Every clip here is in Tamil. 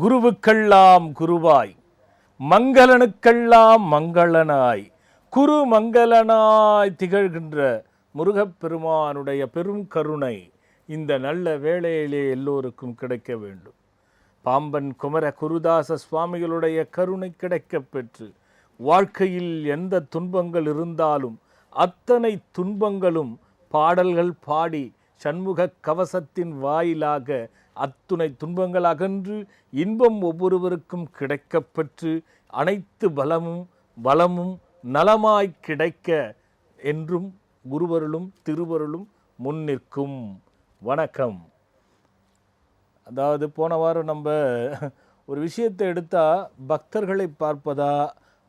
குருவுக்கெல்லாம் குருவாய் மங்களனுக்கெல்லாம் மங்களனாய் குரு மங்களனாய் திகழ்கின்ற முருகப்பெருமானுடைய பெரும் கருணை இந்த நல்ல வேளையிலே எல்லோருக்கும் கிடைக்க வேண்டும். பாம்பன் குமர குருதாச சுவாமிகளுடைய கருணை கிடைக்கப் பெற்று வாழ்க்கையில் எந்த துன்பங்கள் இருந்தாலும் அத்தனை துன்பங்களும் பாடல்கள் பாடி சண்முக கவசத்தின் வாயிலாக அத்துணை துன்பங்கள் அகன்று இன்பம் ஒவ்வொருவருக்கும் கிடைக்கப்பெற்று அனைத்து வளமும் நலமாய் கிடைக்க என்றும் குருவருளும் திருவருளும் முன்னிற்கும். வணக்கம். அதாவது போன வாரம் நம்ம ஒரு விஷயத்தை எடுத்தால் பக்தர்களை பார்ப்பதா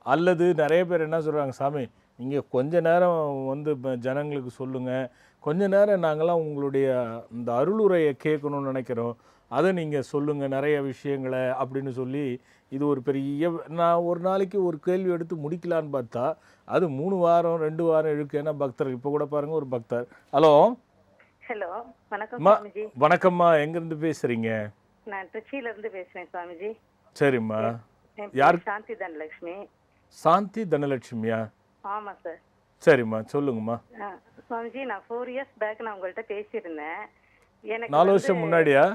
அல்லது நிறைய பேர் என்ன சொல்கிறாங்க, சாமி நீங்கள் கொஞ்ச நேரம் வந்து ஜனங்களுக்கு சொல்லுங்கள், கொஞ்ச நேரம் நாங்களாம் உங்களுடைய இந்த அருளுரையை கேட்கணும்னு நினைக்கிறோம், அதை நீங்கள் சொல்லுங்கள் நிறைய விஷயங்களை அப்படின்னு சொல்லி இது ஒரு பெரிய, நான் ஒரு நாளைக்கு ஒரு கேள்வி எடுத்து முடிக்கலான்னு பார்த்தா அது 3 வாரம் 2 வாரம் இருக்கு. ஏன்னா பக்தர் இப்போ கூட பாருங்கள் ஒரு பக்தர். ஹலோ வணக்கம் சுவாமிஜி. வணக்கம்மா, எங்கேருந்து பேசுகிறீங்க? நான் திருச்சியிலேருந்து பேசுகிறேன் சுவாமிஜி. சரிம்மா. யார்? சாந்தி தனலட்சுமி. சாந்தி தனலட்சுமியா? ஆமாம் சார். சரிம்மா, சொல்லுங்கம்மா. சுவாமிஜி, நான் 4 இயர்ஸ் பேக் நான் உங்கள்கிட்ட பேசியிருந்தேன். எனக்கு 4 வருஷம் முன்னாடியா?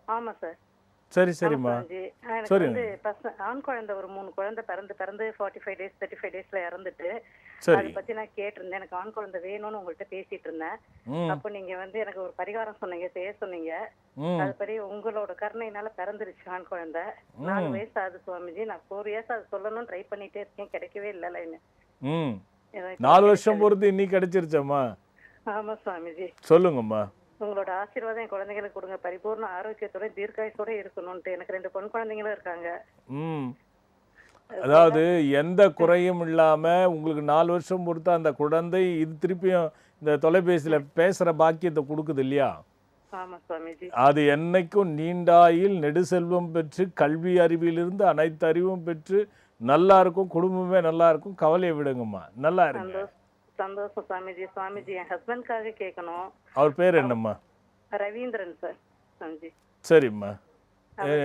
ஆமாம் சார். சரி சரிம்மா. எனக்கு வந்து ஆண் குழந்தை ஒரு 3 குழந்தை பிறந்து 45 டேஸ் 35 டேஸ்ல இறந்துட்டு, அதை பத்தி நான் கேட்டிருந்தேன். எனக்கு ஆண் குழந்தை வேணும்னு உங்கள்கிட்ட பேசிட்டு இருந்தேன். அப்போ நீங்க வந்து எனக்கு ஒரு பரிகாரம் சொன்னீங்க, செய்ய சொன்னீங்க. அதுபடி உங்களோட கருணையினால பிறந்துருச்சு ஆண் குழந்தை. 4 வயசு ஆகுது சுவாமிஜி. நான் 4 இயர்ஸ் அது சொல்லணும்னு ட்ரை பண்ணிட்டே இருக்கேன், கிடைக்கவே இல்லைல்ல என்ன. 4 வருஷம் பொறுத்து இன்னைக்கு கிடைச்சிருச்சம்மா? ஆமா சுவாமிஜி. சொல்லுங்கம்மா. உங்களோட ஆசீர்வாதம் என் குழந்தைங்களுக்கு கொடுங்க, பரிபூர்ண ஆரோக்கியத்தோட தீர்க்காயத்தோட இருக்கணும்ட்டு. எனக்கு 2 பெண் குழந்தைங்களும் இருக்காங்க. அதாவது எந்த குறையும் இல்லாம உங்களுக்கு 4 வருஷம் பொறுத்து அந்த குழந்தை இது திருப்பியும் இந்த தொலைபேசியில பேசுற பாக்கியத்தை கொடுக்குது இல்லையா? ஆமா சுவாமிஜி. அது என்னைக்கும் நீண்டாயில் நெடுசெல்வம் பெற்று கல்வி அறிவிலிருந்து அனைத்து அறிவும் பெற்று நல்லா இருக்கும், குடும்பமே நல்லா இருக்கும். கவலையை விடுங்கம்மா, நல்லா இருங்க. சந்தோஷம் சுவாமிஜி. சுவாமிஜி, என் ஹஸ்பண்ட்காக கேட்கணும். அவர் பேர் என்னம்மா? ரவீந்திரன் சார். சுவாமிஜி. சரிம்மா.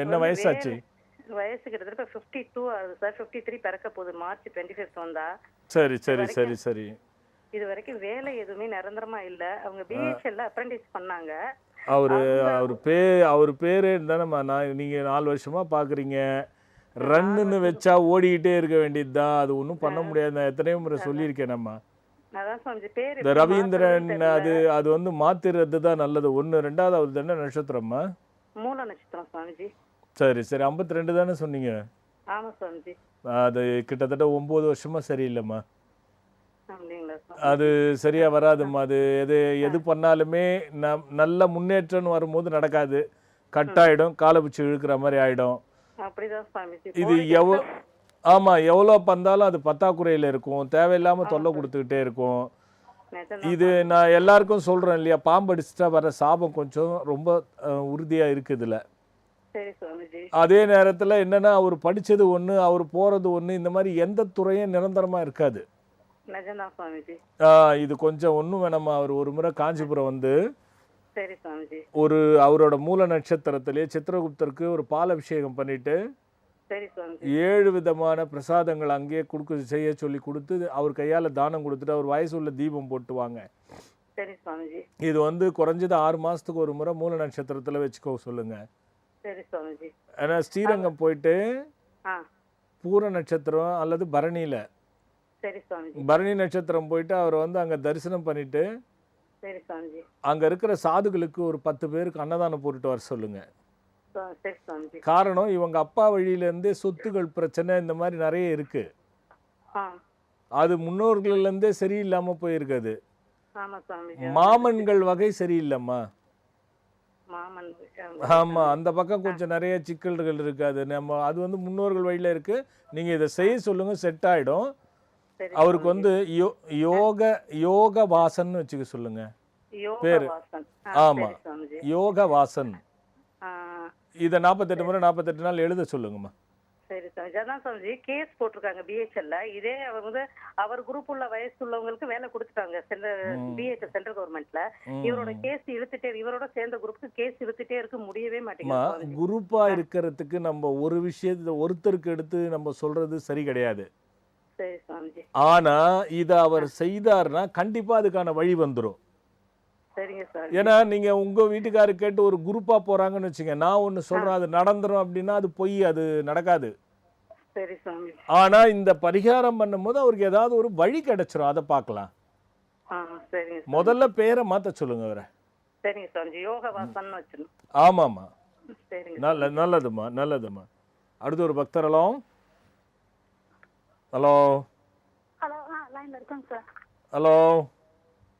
என்ன வயசாச்சு? வயசு கிட்டத்தட்ட 52 ஆகுது சார். 53 பிறக்க போகுது. மார்ச் 25 வந்தா. சரி சரி சரி சரி. இது வரைக்கும் வேலை எதுவுமே நிரந்தரமா இல்ல. அவங்க பிஹெச்எல்ல அப்ரெண்டிஸ் பண்ணாங்க. அவர் பேரு தானேம்மா? நீங்க 4 வருஷமா பாக்குறீங்க. ரன்னுன்னு வச்சா ஓடிக்கிட்டே இருக்க வேண்டியதுதான், அது ஒன்றும் பண்ண முடியாது. நான் எத்தனையோ முறை சொல்லியிருக்கேனம்மா. இந்த ரவீந்திரன் அது வந்து மாத்திரது தான் நல்லது. 1 2வது அவர் என்ன நட்சத்திரம்மா? மூல நட்சத்திரம் சுவாமிஜி. சரி சரி. 52 தானே சொன்னீங்க? ஆமா சுவாமிஜி. அது கிட்டத்தட்ட 9 வருஷமா சரியில்லைம்மா. அது சரியா வராதும்மா. அது எது பண்ணாலுமே நல்ல முன்னேற்றம் வரும்போது நடக்காது, கட்டாயிடும், காலை பிடிச்சி இழுக்கிற மாதிரி ஆயிடும். இது எவ்வளோ பண்ணாலும் அது பத்தாக்குறையில் இருக்கும், தேவையில்லாமல் தொல்லை கொடுத்துக்கிட்டே இருக்கும். இது நான் எல்லாருக்கும் சொல்கிறேன் இல்லையா, பாம்பு அடிச்சுட்டா வர சாபம் கொஞ்சம் ரொம்ப உறுதியாக இருக்குதுல. அதே நேரத்தில் என்னன்னா, அவர் படித்தது ஒன்று, அவர் போகிறது ஒன்று, இந்த மாதிரி எந்த துறையும் நிரந்தரமாக இருக்காது. இது கொஞ்சம் ஒன்றும் வேணாமா. அவர் ஒரு முறை காஞ்சிபுரம் வந்து ஒரு அவரோட மூல நட்சத்திரத்திலே சித்திரகுப்தருக்கு ஒரு பால் அபிஷேகம் பண்ணிட்டு 7 விதமான பிரசாதங்கள் அங்கேயே செய்ய சொல்லி கொடுத்து அவர் கையால் தானம் கொடுத்துட்டு அவர் வயசு உள்ள தீபம் போட்டுவாங்க. இது வந்து குறைஞ்சது 6 மாசத்துக்கு ஒரு முறை மூல நட்சத்திரத்தில் வச்சுக்கோ சொல்லுங்க. ஏன்னா ஸ்ரீரங்கம் போயிட்டு பூர நட்சத்திரம் அல்லது பரணி நட்சத்திரம் போயிட்டு அவர் வந்து அங்கே தரிசனம் பண்ணிட்டு அங்கே இருக்கிற சாதுகளுக்கு ஒரு 10 பேருக்கு அன்னதானம் போட்டுட்டு வர சொல்லுங்க. காரணம், இவங்க அப்பா வழியிலேருந்தே சொத்துகள் பிரச்சனை இந்த மாதிரி நிறைய இருக்கு. அது முன்னோர்கள்லேருந்தே சரியில்லாம போயிருக்காது. மாமன்கள் வகை சரியில்லைம்மா. ஆமா, அந்த பக்கம் கொஞ்சம் நிறைய சிக்கல்கள் இருக்காது. அது வந்து முன்னோர்கள் வழியில இருக்கு. நீங்க இதை செய்ய சொல்லுங்க, செட் ஆயிடும். அவருக்கு வந்து யோக வாசன் வச்சுக்க சொல்லுங்க பேரு. ஆமா, யோக வாசன். இதை 48 முறை 48 நாள் எழுத சொல்லுங்கம்மா. சாமிஜி. அதான் சாமிஜி கேஸ் போட்டிருக்காங்க பிஹெச்எல்ல. இதே அவர் வந்து அவர் குரூப் உள்ள வயசு உள்ளவங்களுக்கு வேலை கொடுத்துட்டாங்க பிஹெச்எல் சென்ட்ரல் கவர்மெண்ட்ல. இவரோட கேஸ் இழுத்துட்டே, இவரோட சேர்ந்த குரூப்புக்கு கேஸ் இழுத்துட்டே இருக்க முடியவே மாட்டேங்குது. குரூப்பா இருக்கிறதுக்கு நம்ம ஒரு விஷயத்தை ஒருத்தருக்கு எடுத்து நம்ம சொல்றது சரி கிடையாது. சரி சாமிஜி. ஆனா இத அவர் செய்தார்னா கண்டிப்பா அதுக்கான வழி வந்துடும். சரிங்க சார். ஏன்னா நீங்க உங்க வீட்டுக்காரரு கேட்டு ஒரு குரூப்பா போறாங்கன்னு வச்சுங்க, நான் ஒண்ணு சொல்றேன் அது நடந்துரும் அப்படின்னா அது பொய், அது நடக்காது. சரி சாமி. ஆனா இந்த பரிகாரம் பண்ணும்போது அவருக்கு ஏதாவது ஒரு வழி கிடைச்சிரும், அதை பார்க்கலாம். சரிங்க. முதல்ல பேரை மாத்த சொல்லுங்க அவரை. சரிங்க சாமிஜி. யோகவாசன் வச்சிடணும். ஆமாமா. சரிங்க. நல்லதுமா நல்லதுமா. அடுத்து ஒரு பக்தர். Hello hello hello. லைன்ல இருக்கேங்க சார். ஹலோ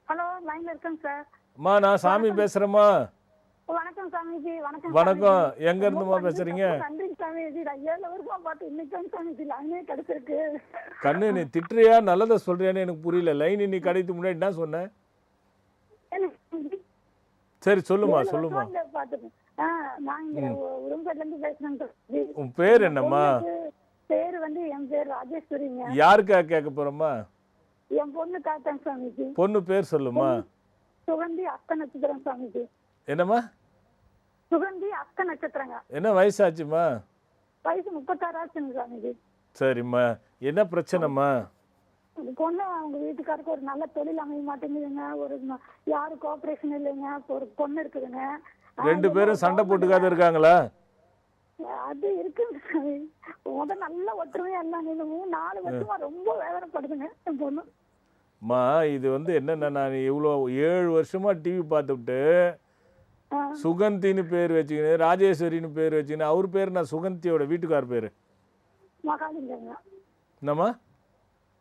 ஹலோ, லைன்ல இருக்கேங்க சார். அம்மா நான் சாமி பேசுறேம்மா. வணக்கம் சாமிஜி. வணக்கம். வணக்கம். எங்க இருந்துமா பேசுறீங்க? நன்றி சாமிஜி. நான் 7 வருஷமா பார்த்து இன்னைக்கு சாமிஜி லைனே கிடைச்சிருக்கு. கண்ணு நீ திட்டுறியா நல்லதை சொல்றியான்னு எனக்கு புரியல. லைன் நீ கிடைத்து முன்னாடி என்ன சொன்ன? சரி சொல்லுமா சொல்லுமா. நான் இங்க உரும்பேட்ல இருந்து பேசுறேங்க சார். உன் பேர் என்னம்மா? பேர் வந்து என் பேர் ராஜேஸ்வரிங்க. யாருக்கா கேட்க போறோம்மா? என் பொண்ணு காத்தேன் சாமிஜி. பொண்ணு பேர் சொல்லுமா? சுகந்தி அஸ்த நட்சத்திரம் சாமிஜி. என்னம்மா? சுகந்தி அஸ்த நட்சத்திரங்க. என்ன வயசாச்சுமா? வயசு 36 ஆச்சுங்க சாமிஜி. சரிம்மா, என்ன பிரச்சனைம்மா? பொண்ணு அவங்க வீட்டுக்காருக்கு ஒரு நல்ல தொழில் அமைய மாட்டேங்குதுங்க. ஒரு யாரு கோஆபரேஷன் இல்லைங்க. ஒரு பொண்ணு இருக்குதுங்க. 2 பேரும் சண்டை போட்டுக்காத இருக்காங்களா? அது இருக்குங்க சாமி. நல்ல ஒற்றுமையா எல்லாம் நிலவும் 4 வருஷமா ரொம்ப வேதனைப்படுதுங்க என் பொண்ணு. மா இது வந்து என்னன்னா, நான் இவ்வளோ 7 வருஷமா டிவி பார்த்துட்டு சுகந்தின்னு பேர் வச்சுக்கின்னு ராஜேஸ்வரின்னு பேர் வச்சுக்கின்னு அவர் பேர் நான் சுகந்தியோட வீட்டுக்கார் பேர் மகாலிங்கங்க. என்னம்மா?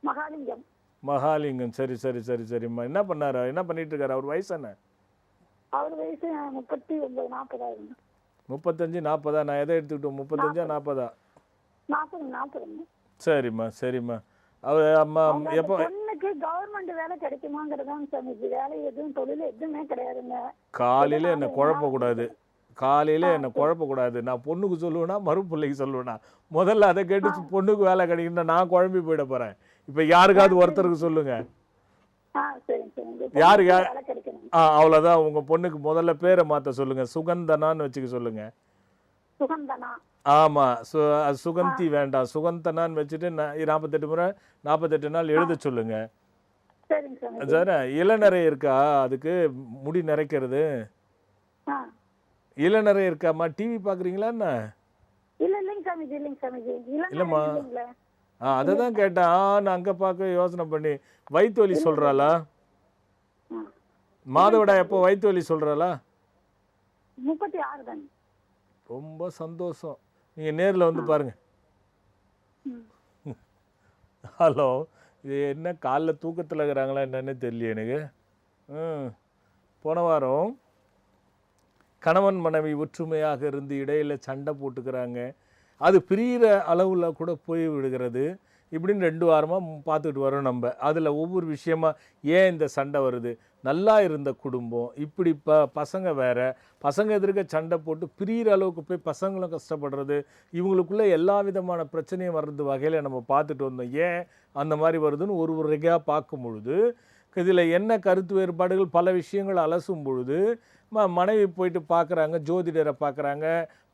மகாலிங்கம். மகாலிங்கம். சரி சரி சரி சரிம்மா. என்ன பண்ணாரு, என்ன பண்ணிட்டு இருக்காரு? அவர் வயசு என்ன? அவர் வயசு 39 40 ஆகுது. 35 40? நான் எதை எடுத்துக்கிட்டோம், 35 40? 40. சரிம்மா சரிம்மா. அவர் அம்மா எப்போ பொண்ணுக்கு கவர்மெண்ட் வேலை கிடைக்குமாங்கிறதான் சாமிஜி. வேலை எதுவும் தொழில் எதுவுமே கிடையாதுங்க. காலையில என்ன குழப்பக்கூடாது, காலையில என்ன குழப்பக்கூடாது. நான் பொண்ணுக்கு சொல்லுவேனா மறுபிள்ளைக்கு சொல்லுவேனா? முதல்ல அதை கேட்டு பொண்ணுக்கு வேலை கிடைக்குன்னா நான் குழம்பி போயிட போறேன். இப்ப யாருக்காவது ஒருத்தருக்கு சொல்லுங்க. யாருக்கு? அவ்வளவுதான். உங்க பொண்ணுக்கு முதல்ல பேரை மாத்த சொல்லுங்க. சுகந்தனான்னு வச்சுக்க சொல்லுங்க. சுகந்தனா. ஆமா, சுகந்தி வேண்டாம், சுகந்தனான்னு வச்சுட்டு 48 முறை 48 நாள் எழுத சொல்லுங்க. சார் இளநரை இருக்கா அதுக்கு? முடி நிறைக்கிறது இளநரை இருக்காம்மா? டிவி பாக்குறீங்களா என்ன? இல்லம்மா, அததான் கேட்டேன். நான் அங்க பார்க்க யோசனை பண்ணி வயிற்று வலி சொல்றாளா? மாதவிடா எப்போ வயிற்று வலி சொல்றாளா? 36 தான். ரொம்ப சந்தோஷம். நீங்க நேர்ல வந்து பாருங்க. ஹலோ, இது என்ன காலைல தூக்கத்தில் இருக்கிறாங்களா என்னன்னு தெரியல எனக்கு. போன வாரம் கணவன் மனைவி ஒற்றுமையாக இருந்து இடையில சண்டை போட்டுக்கிறாங்க, அது பிரிகிற அளவில் கூட போய் விடுகிறது. இப்படின்னு 2 வாரமாக பார்த்துட்டு வரோம் நம்ம. அதில் ஒவ்வொரு விஷயமா ஏன் இந்த சண்டை வருது, நல்லா இருந்த குடும்பம் இப்படி பசங்க வேற, பசங்க எதிர்க்க சண்டை போட்டு பிரிகிற அளவுக்கு போய் பசங்களும் கஷ்டப்படுறது, இவங்களுக்குள்ளே எல்லா விதமான பிரச்சனையும் வர்றது வகையில் நம்ம பார்த்துட்டு வந்தோம். ஏன் அந்த மாதிரி வருதுன்னு ஒரு வகையாக பார்க்கும் பொழுது இதில் என்ன கருத்து வேறுபாடுகள் பல விஷயங்கள் அலசும் பொழுது மனைவி போயிட்டு பார்க்குறாங்க, ஜோதிடரை பார்க்குறாங்க,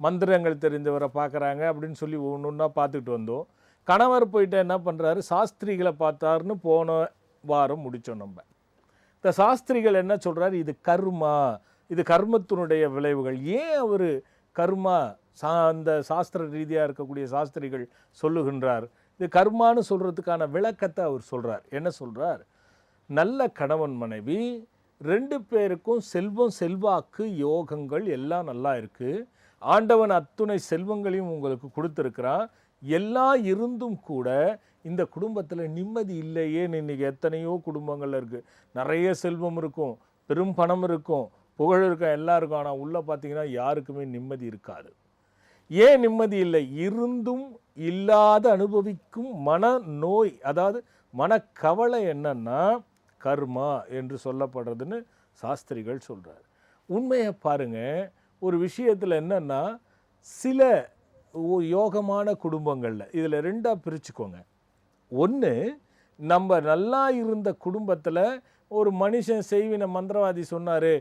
மந்திரங்கள் தெரிந்தவரை பார்க்குறாங்க அப்படின்னு சொல்லி ஒன்று ஒன்றா பார்த்துட்டு வந்தோம். கணவர் போயிட்டு என்ன பண்ணுறாரு, சாஸ்திரிகளை பார்த்தாருன்னு போன வாரம் முடித்தோம் நம்ம. இந்த சாஸ்திரிகள் என்ன சொல்கிறாரு, இது கர்மா, இது கர்மத்தினுடைய விளைவுகள். ஏன் அவர் கர்மா அந்த சாஸ்திர ரீதியாக இருக்கக்கூடிய சாஸ்திரிகள் சொல்லுகின்றார்? இது கர்மான்னு சொல்கிறதுக்கான விளக்கத்தை அவர் சொல்கிறார். என்ன சொல்கிறார், நல்ல கணவன் மனைவி 2 பேருக்கும் செல்வம் செல்வாக்கு யோகங்கள் எல்லாம் நல்லா இருக்குது, ஆண்டவன் அத்துணை செல்வங்களையும் உங்களுக்கு கொடுத்துருக்கிறான், எல்லாம் இருந்தும் கூட இந்த குடும்பத்தில் நிம்மதி இல்லையேன்னு இன்றைக்கி எத்தனையோ குடும்பங்கள் இருக்குது. நிறைய செல்வம் இருக்கும், பெரும் பணம் இருக்கும், புகழ் இருக்கும், எல்லாம் இருக்கும், ஆனால் உள்ளே பார்த்தீங்கன்னா யாருக்குமே நிம்மதி இருக்காது. ஏன் நிம்மதி இல்லை? இருந்தும் இல்லாத அனுபவிக்கும் மன நோய், அதாவது மனக்கவலை என்னன்னா கர்மா என்று சொல்லப்படுறதுன்னு சாஸ்திரிகள் சொல்கிறார். உண்மையை பாருங்கள், ஒரு விஷயத்தில் என்னன்னா சில யோகமான குடும்பங்களில் இதில் ரெண்டாக பிரிச்சுக்கோங்க. ஒன்று, நம்ம நல்லா இருந்த குடும்பத்தில் ஒரு மனுஷன் செய்வினை, மந்திரவாதி சொன்னார்,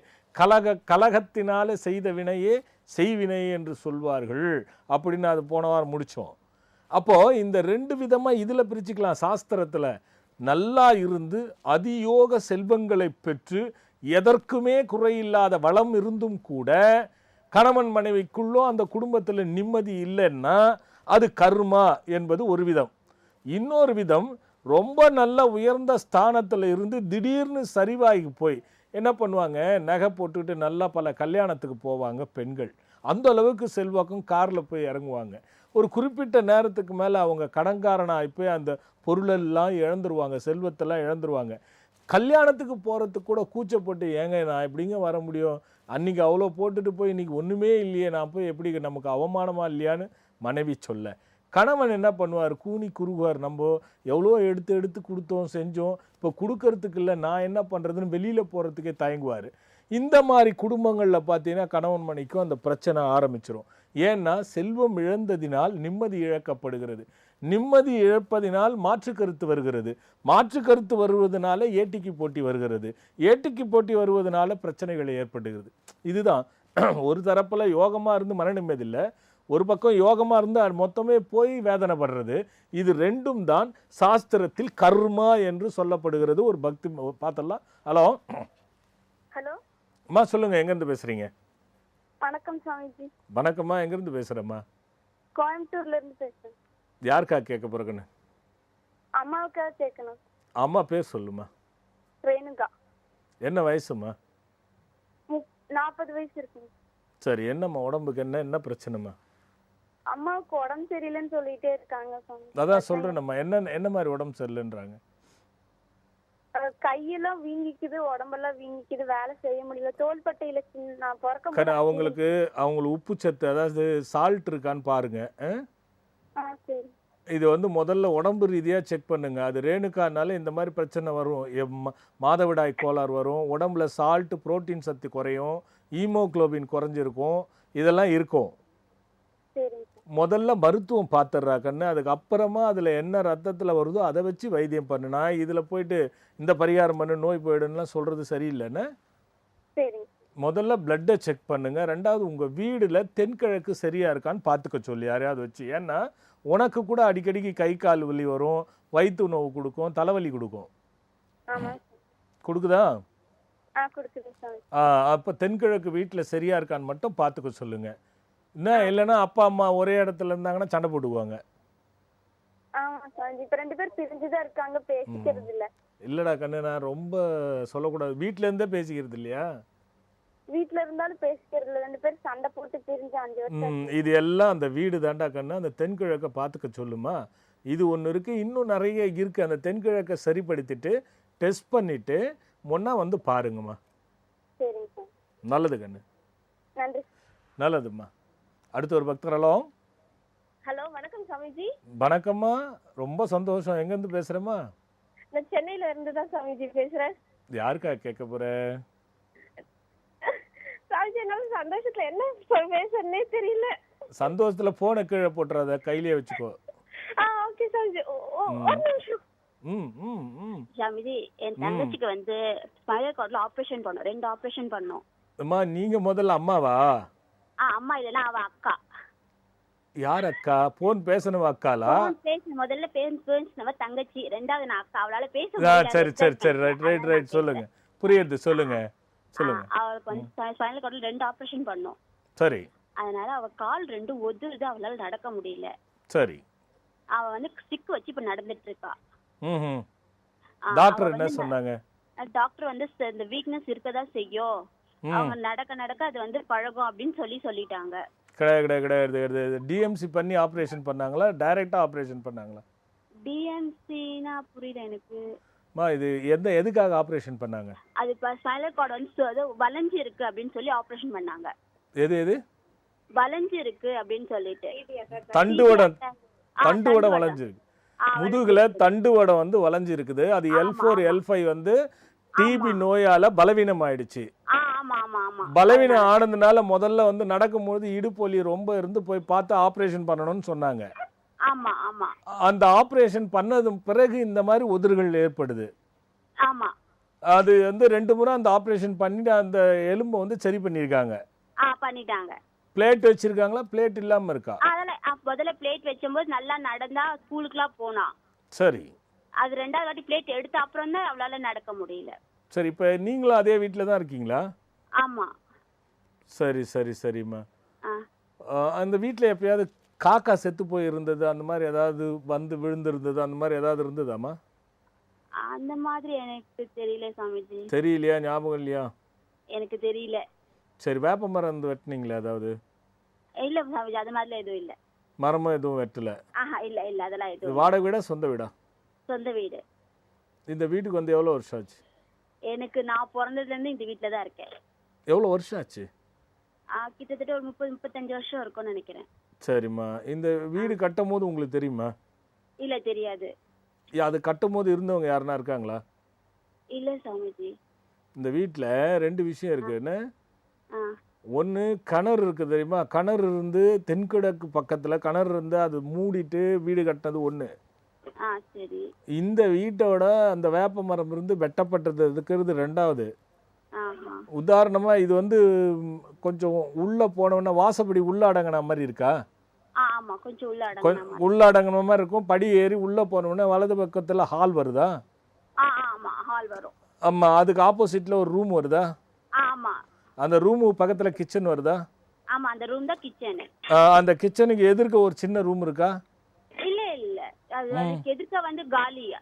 கலகத்தினால செய்த வினையே செய்வினை என்று சொல்வார்கள் அப்படின்னு அது போன வாரம் முடித்தோம். அப்போது இந்த 2 விதமாக இதில் பிரிச்சுக்கலாம். சாஸ்திரத்தில் நல்லா இருந்து அதியோக செல்வங்களை பெற்று எதற்குமே குறையில்லாத வளம் இருந்தும் கூட கணவன் மனைவிக்குள்ளோ அந்த குடும்பத்தில் நிம்மதி இல்லைன்னா அது கர்மா என்பது ஒரு விதம். இன்னொரு விதம், ரொம்ப நல்ல உயர்ந்த ஸ்தானத்தில் இருந்து திடீர்னு சரிவாகி போய் என்ன பண்ணுவாங்க, நகை போட்டுக்கிட்டு நல்லா பல கல்யாணத்துக்கு போவாங்க பெண்கள். அந்த அளவுக்கு செல்வாக்கும் காரில் போய் இறங்குவாங்க. ஒரு குறிப்பிட்ட நேரத்துக்கு மேலே அவங்க கடன்காரனாகி போய் அந்த பொருளெல்லாம் இழந்துருவாங்க, செல்வத்தெல்லாம் இழந்துருவாங்க. கல்யாணத்துக்கு போகிறதுக்கு கூட கூச்சப்பட்டு, ஏங்க நான் எப்படிங்க வர முடியும், அன்றைக்கி அவ்வளோ போட்டுட்டு போய் இன்றைக்கி ஒன்றுமே இல்லையே, நான் போய் எப்படி, நமக்கு அவமானமாக இல்லையான்னு மனைவி சொல்ல, கணவன் என்ன பண்ணுவார், கூனி குறுகுவார். நம்ம எவ்வளோ எடுத்து கொடுத்தோம் செஞ்சோம், இப்போ கொடுக்கறதுக்கு இல்லை, நான் என்ன பண்ணுறதுன்னு வெளியில் போகிறதுக்கே தயங்குவார். இந்த மாதிரி குடும்பங்களில் பார்த்தீங்கன்னா கணவன் மனைவிக்கும் அந்த பிரச்சனை ஆரம்பிச்சிடும். ஏன்னா செல்வம் இழந்ததினால் நிம்மதி இழக்கப்படுகிறது, நிம்மதி இழப்பதினால் மாற்று கருத்து வருகிறது, மாற்று கருத்து வருவதனால ஏட்டிக்கு போட்டி வருகிறது, ஏட்டிக்கு போட்டி வருவதனால பிரச்சனைகள் ஏற்படுகிறது. இதுதான் ஒரு தரப்பில் யோகமாக இருந்து மன நிம்மதி இல்லை, ஒரு பக்கம் யோகமாக இருந்து அது மொத்தமே போய் வேதனைப்படுறது. இது ரெண்டும் தான் சாஸ்திரத்தில் கர்மா என்று சொல்லப்படுகிறது. ஒரு பக்தி பார்த்தலாம். ஹலோ ஹலோ அம்மா, சொல்லுங்கள், எங்கேருந்து பேசுகிறீங்க? வணக்கம் சாமிஜி. வணக்கம்மா, எங்கேருந்து பேசுகிறேம்மா? கோயம்புத்தூர்ல இருந்து பேசுறேன். யாருக்கா கேட்க போகிறேன்னு? அம்மாவுக்காக கேட்கணும். அம்மா பேர் சொல்லுமா. ரேணுகா. என்ன வயசுமா? 40 வயசு இருக்குங்க. சரி, என்னம்மா உடம்புக்கு என்ன பிரச்சனைம்மா? அம்மாவுக்கு உடம்பு சரியில்லைன்னு சொல்லிட்டே இருக்காங்க சாமி. அதான் சொல்கிறேன்ம்மா, என்ன மாதிரி உடம்பு சரியில்லைன்றாங்க? கையெல்லாம் வீங்கிக்குது, உடம்பெல்லாம் வீங்கிக்குது, வேலை செய்ய முடியல, தோள்பட்டையில நான் பிறக்க அவங்களுக்கு உப்பு சத்து, அதாவது சால்ட் இருக்கான்னு பாருங்க. சரி. இது முதல்ல உடம்பு ரீதியாக செக் பண்ணுங்க. அது ரேணுகானால இந்த மாதிரி பிரச்சனை வரும், மாதவிடாய் கோளாறு வரும், உடம்புல சால்ட் புரோட்டீன் சத்து குறையும், ஈமோக்ளோபின் குறைஞ்சிருக்கும், இதெல்லாம் இருக்கும். முதல்ல மருத்துவம் பார்த்துடுறா கண்ணு, அதுக்கப்புறமா அதில் என்ன ரத்தத்தில் வருதோ அதை வச்சு வைத்தியம் பண்ணுனா. இதில் போயிட்டு இந்த பரிகாரம் பண்ணு நோய் போயிடுன்னா சொல்கிறது சரியில்லைன்னு. முதல்ல பிளட்டை செக் பண்ணுங்க. ரெண்டாவது உங்கள் வீடில் தென்கிழக்கு சரியாக இருக்கான்னு பார்த்துக்க சொல்லி யாரையாவது வச்சு. ஏன்னா உனக்கு கூட அடிக்கடிக்கு கை கால் வலி வரும், வயிற்று நோவு கொடுக்கும், தலைவலி கொடுக்கும். கொடுக்குதா? அப்போ தென்கிழக்கு வீட்டில் சரியாக இருக்கான்னு மட்டும் பார்த்துக்க சொல்லுங்க. என்ன இல்லைன்னா அப்பா அம்மா ஒரே இடத்துல இருந்தாங்கன்னா சண்டை போட்டுக்குவாங்க. இல்லடா கண்ணு, நான் ரொம்ப சொல்லக்கூடாது, வீட்டில இருந்தே பேசிக்கிறது இல்லையா? வீட்ல இருந்தாலும் பேசிக்கிறது இல்ல, 2 பேரும் சண்டை போட்டு பிரிஞ்சு 5 வருஷம். இது எல்லாம் அந்த வீடு தாண்டா கண்ணு. அந்த தென்கிழக்க பார்த்துக்க சொல்லுமா. இது ஒன்று இருக்கு, இன்னும் நிறைய இருக்கு. அந்த தென்கிழக்க சரிப்படுத்திட்டு டெஸ்ட் பண்ணிட்டு முன்னா பாருங்கம்மா. நல்லது கண்ணு, நன்றி. நல்லதும்மா. அடுத்து ஒரு பக்தர். ஹலோ. ஹலோ, வணக்கம் சாமிஜி. வணக்கம்மா, ரொம்ப சந்தோஷம். எங்கேருந்து பேசுகிறேம்மா? நான் சென்னையில இருந்து தான் சாமிஜி பேசுகிறேன். யாருக்கா கேட்க போகிற? சாமிஜி, என்னால சந்தோஷத்தில் என்ன பேசுறேன்னே தெரியல. சந்தோஷத்தில் ஃபோனை கீழே போட்டுறாத, கையிலேயே வச்சுக்கோ. ஓகே சாமிஜி, ஒரு நிமிஷம். சாமிஜி, என் தங்கச்சிக்கு ஸ்பைனல் கார்ட்ல ஆபரேஷன் பண்ணோம், 2 ஆபரேஷன் பண்ணோம். அம்மா, நீங்கள் முதல்ல அம்மாவா? அம்மா இல்லைன்னா அவ அக்கா. யார் அக்கா? போன் பேசணும் அக்காலா? முதல்ல பேசினவ தங்கச்சி, ரெண்டாவது நான் அக்கா. அவளால பேச சரி சரி சரி, ரைட் சொல்லுங்க, புரியுது, சொல்லுங்க. அவளுக்கு ஸ்பைனல் கார்ட்ல 2 ஆபரேஷன் பண்ணோம். சரி. அதனால அவ கால் 2 ஒதுருது, அவளால நடக்க முடியல. சரி. அவ ஸ்டிக் வச்சு இப்ப நடந்துட்டு இருக்கா. டாக்டர் என்ன சொன்னாங்க? டாக்டர் இந்த வீக்னஸ் இருக்கதான் செய்யும், அவங்க நடக்க நடக்க அது பழகும் அப்படின்னு சொல்லிட்டாங்க. கிடையாது. டிஎம்சி பண்ணி ஆபரேஷன் பண்ணாங்களா, டைரக்டா ஆபரேஷன் பண்ணாங்களா? டிஎம்சினா புரியல எனக்கு. இது எதுக்காக ஆபரேஷன் பண்ணாங்க? அது ஸ்பைனல் கார்டு வளைஞ்சு இருக்கு அப்படின்னு சொல்லி ஆபரேஷன் பண்ணாங்க. எது வளைஞ்சு இருக்கு அப்படின்னு சொல்லிட்டு, தண்டுவட வளைஞ்சு இருக்கு, முதுகுல தண்டுவட வளைஞ்சு இருக்குது. அது L4 L5 டிபி நோயால பலவீனம் ஆயிடுச்சு. ஆமா ஆமா ஆமா. பலவீனம் ஆனதுனால முதல்ல வந்து நடக்கும்போது இடுப்பு வலி ரொம்ப இருந்து போய் பார்த்து ஆப்ரேஷன் பண்ணணும்னு சொன்னாங்க. ஆமா ஆமா. அந்த ஆப்ரேஷன் பண்ணது பிறகு இந்த மாதிரி உதிர்கள் ஏற்படுது. ஆமா. அது வந்து 2 முறை அந்த ஆப்ரேஷன் பண்ணிட்டு அந்த எலும்பை வந்து சரி பண்ணியிருக்காங்க. பண்ணிட்டாங்க. பிளேட் வச்சிருக்காங்களா? பிளேட் இல்லாம இருக்கா? அதெல்லாம் முதல்ல பிளேட் வச்சும்போது நல்லா நடந்தா ஸ்கூலுக்குலாம் போனா. சரி. அது 2வது வாட்டி பிளேட் எடுத்த அப்புறம் தான் அவளால நடக்க முடியல. சரி, இப்போ நீங்களும் அதே வீட்டில் தான் இருக்கீங்களா? ஆமா. சரி சரி சரிம்மா. அந்த வீட்டில் எப்பயாவது காக்கா செத்து போய் இருந்தது, அந்த மாதிரி ஏதாவது வந்து விழுந்திருந்தது, அந்த மாதிரி ஏதாவது இருந்ததாம்மா? அந்த மாதிரி எனக்கு தெரியல சாமிஜி. தெரியலையா? ஞாபகம் இல்லையா? எனக்கு தெரியல. சரி, வேப்ப மரம் வந்து வெட்டினீங்களா ஏதாவது? இல்ல சாமிஜி, அது மாதிரிலாம் எதுவும் இல்ல. மரமும் எதுவும் வெட்டல? இல்ல இல்ல, அதெல்லாம் எதுவும். வாடகை வீடா சொந்த வீடா? சொந்த வீடு. இந்த வீட்டுக்கு வந்து எவ்வளோ வருஷம் ஆச்சு? எனக்கு நான் பிறந்ததுல இருந்து இந்த வீட்டில் தான் இருக்கேன். எவ்வளோ வருஷம் ஆச்சு? கிட்டத்தட்ட ஒரு 30-35 வருஷம் இருக்கும்னு நினைக்கிறேன். சரிம்மா. இந்த வீடு கட்டும் போது உங்களுக்கு தெரியுமா? இல்ல, தெரியாது. அது கட்டும் போது இருந்தவங்க யாருன்னா இருக்காங்களா? இல்ல சாமிஜி. இந்த வீட்டில் 2 விஷயம் இருக்குன்னு. ஒன்று, கிணறு இருக்குது தெரியுமா? கிணறு இருந்து தென்கிழக்கு பக்கத்தில் கிணறு இருந்து அது மூடிட்டு வீடு கட்டினது ஒன்று. சரி. இந்த வீட்டோட அந்த வேப்ப மரம் இருந்து வெட்டப்பட்டது இருக்கிறது 2வது. உதாரணமாக இது வந்து கொஞ்சம் உள்ளே போனோன்னா வாசப்படி உள்ள அடங்கின மாதிரி இருக்கா? ஆமா, கொஞ்சம் உள்ள அடங்கின மாதிரி இருக்கும். படி ஏறி உள்ளே போனோன்னா வலது பக்கத்தில் ஹால் வருதா? ஆமா, ஹால் வரும். ஆமாம். அதுக்கு ஆப்போசிட்டில் ஒரு ரூம் வருதா? ஆமா. அந்த ரூமு பக்கத்தில் கிச்சன் வருதா? ஆமா, அந்த ரூம் தான் கிச்சன். அந்த கிச்சனுக்கு எதிர்க்க ஒரு சின்ன ரூம் இருக்கா? இல்ல இல்ல, அதுக்கு எதிர்க்க வந்து காலியா.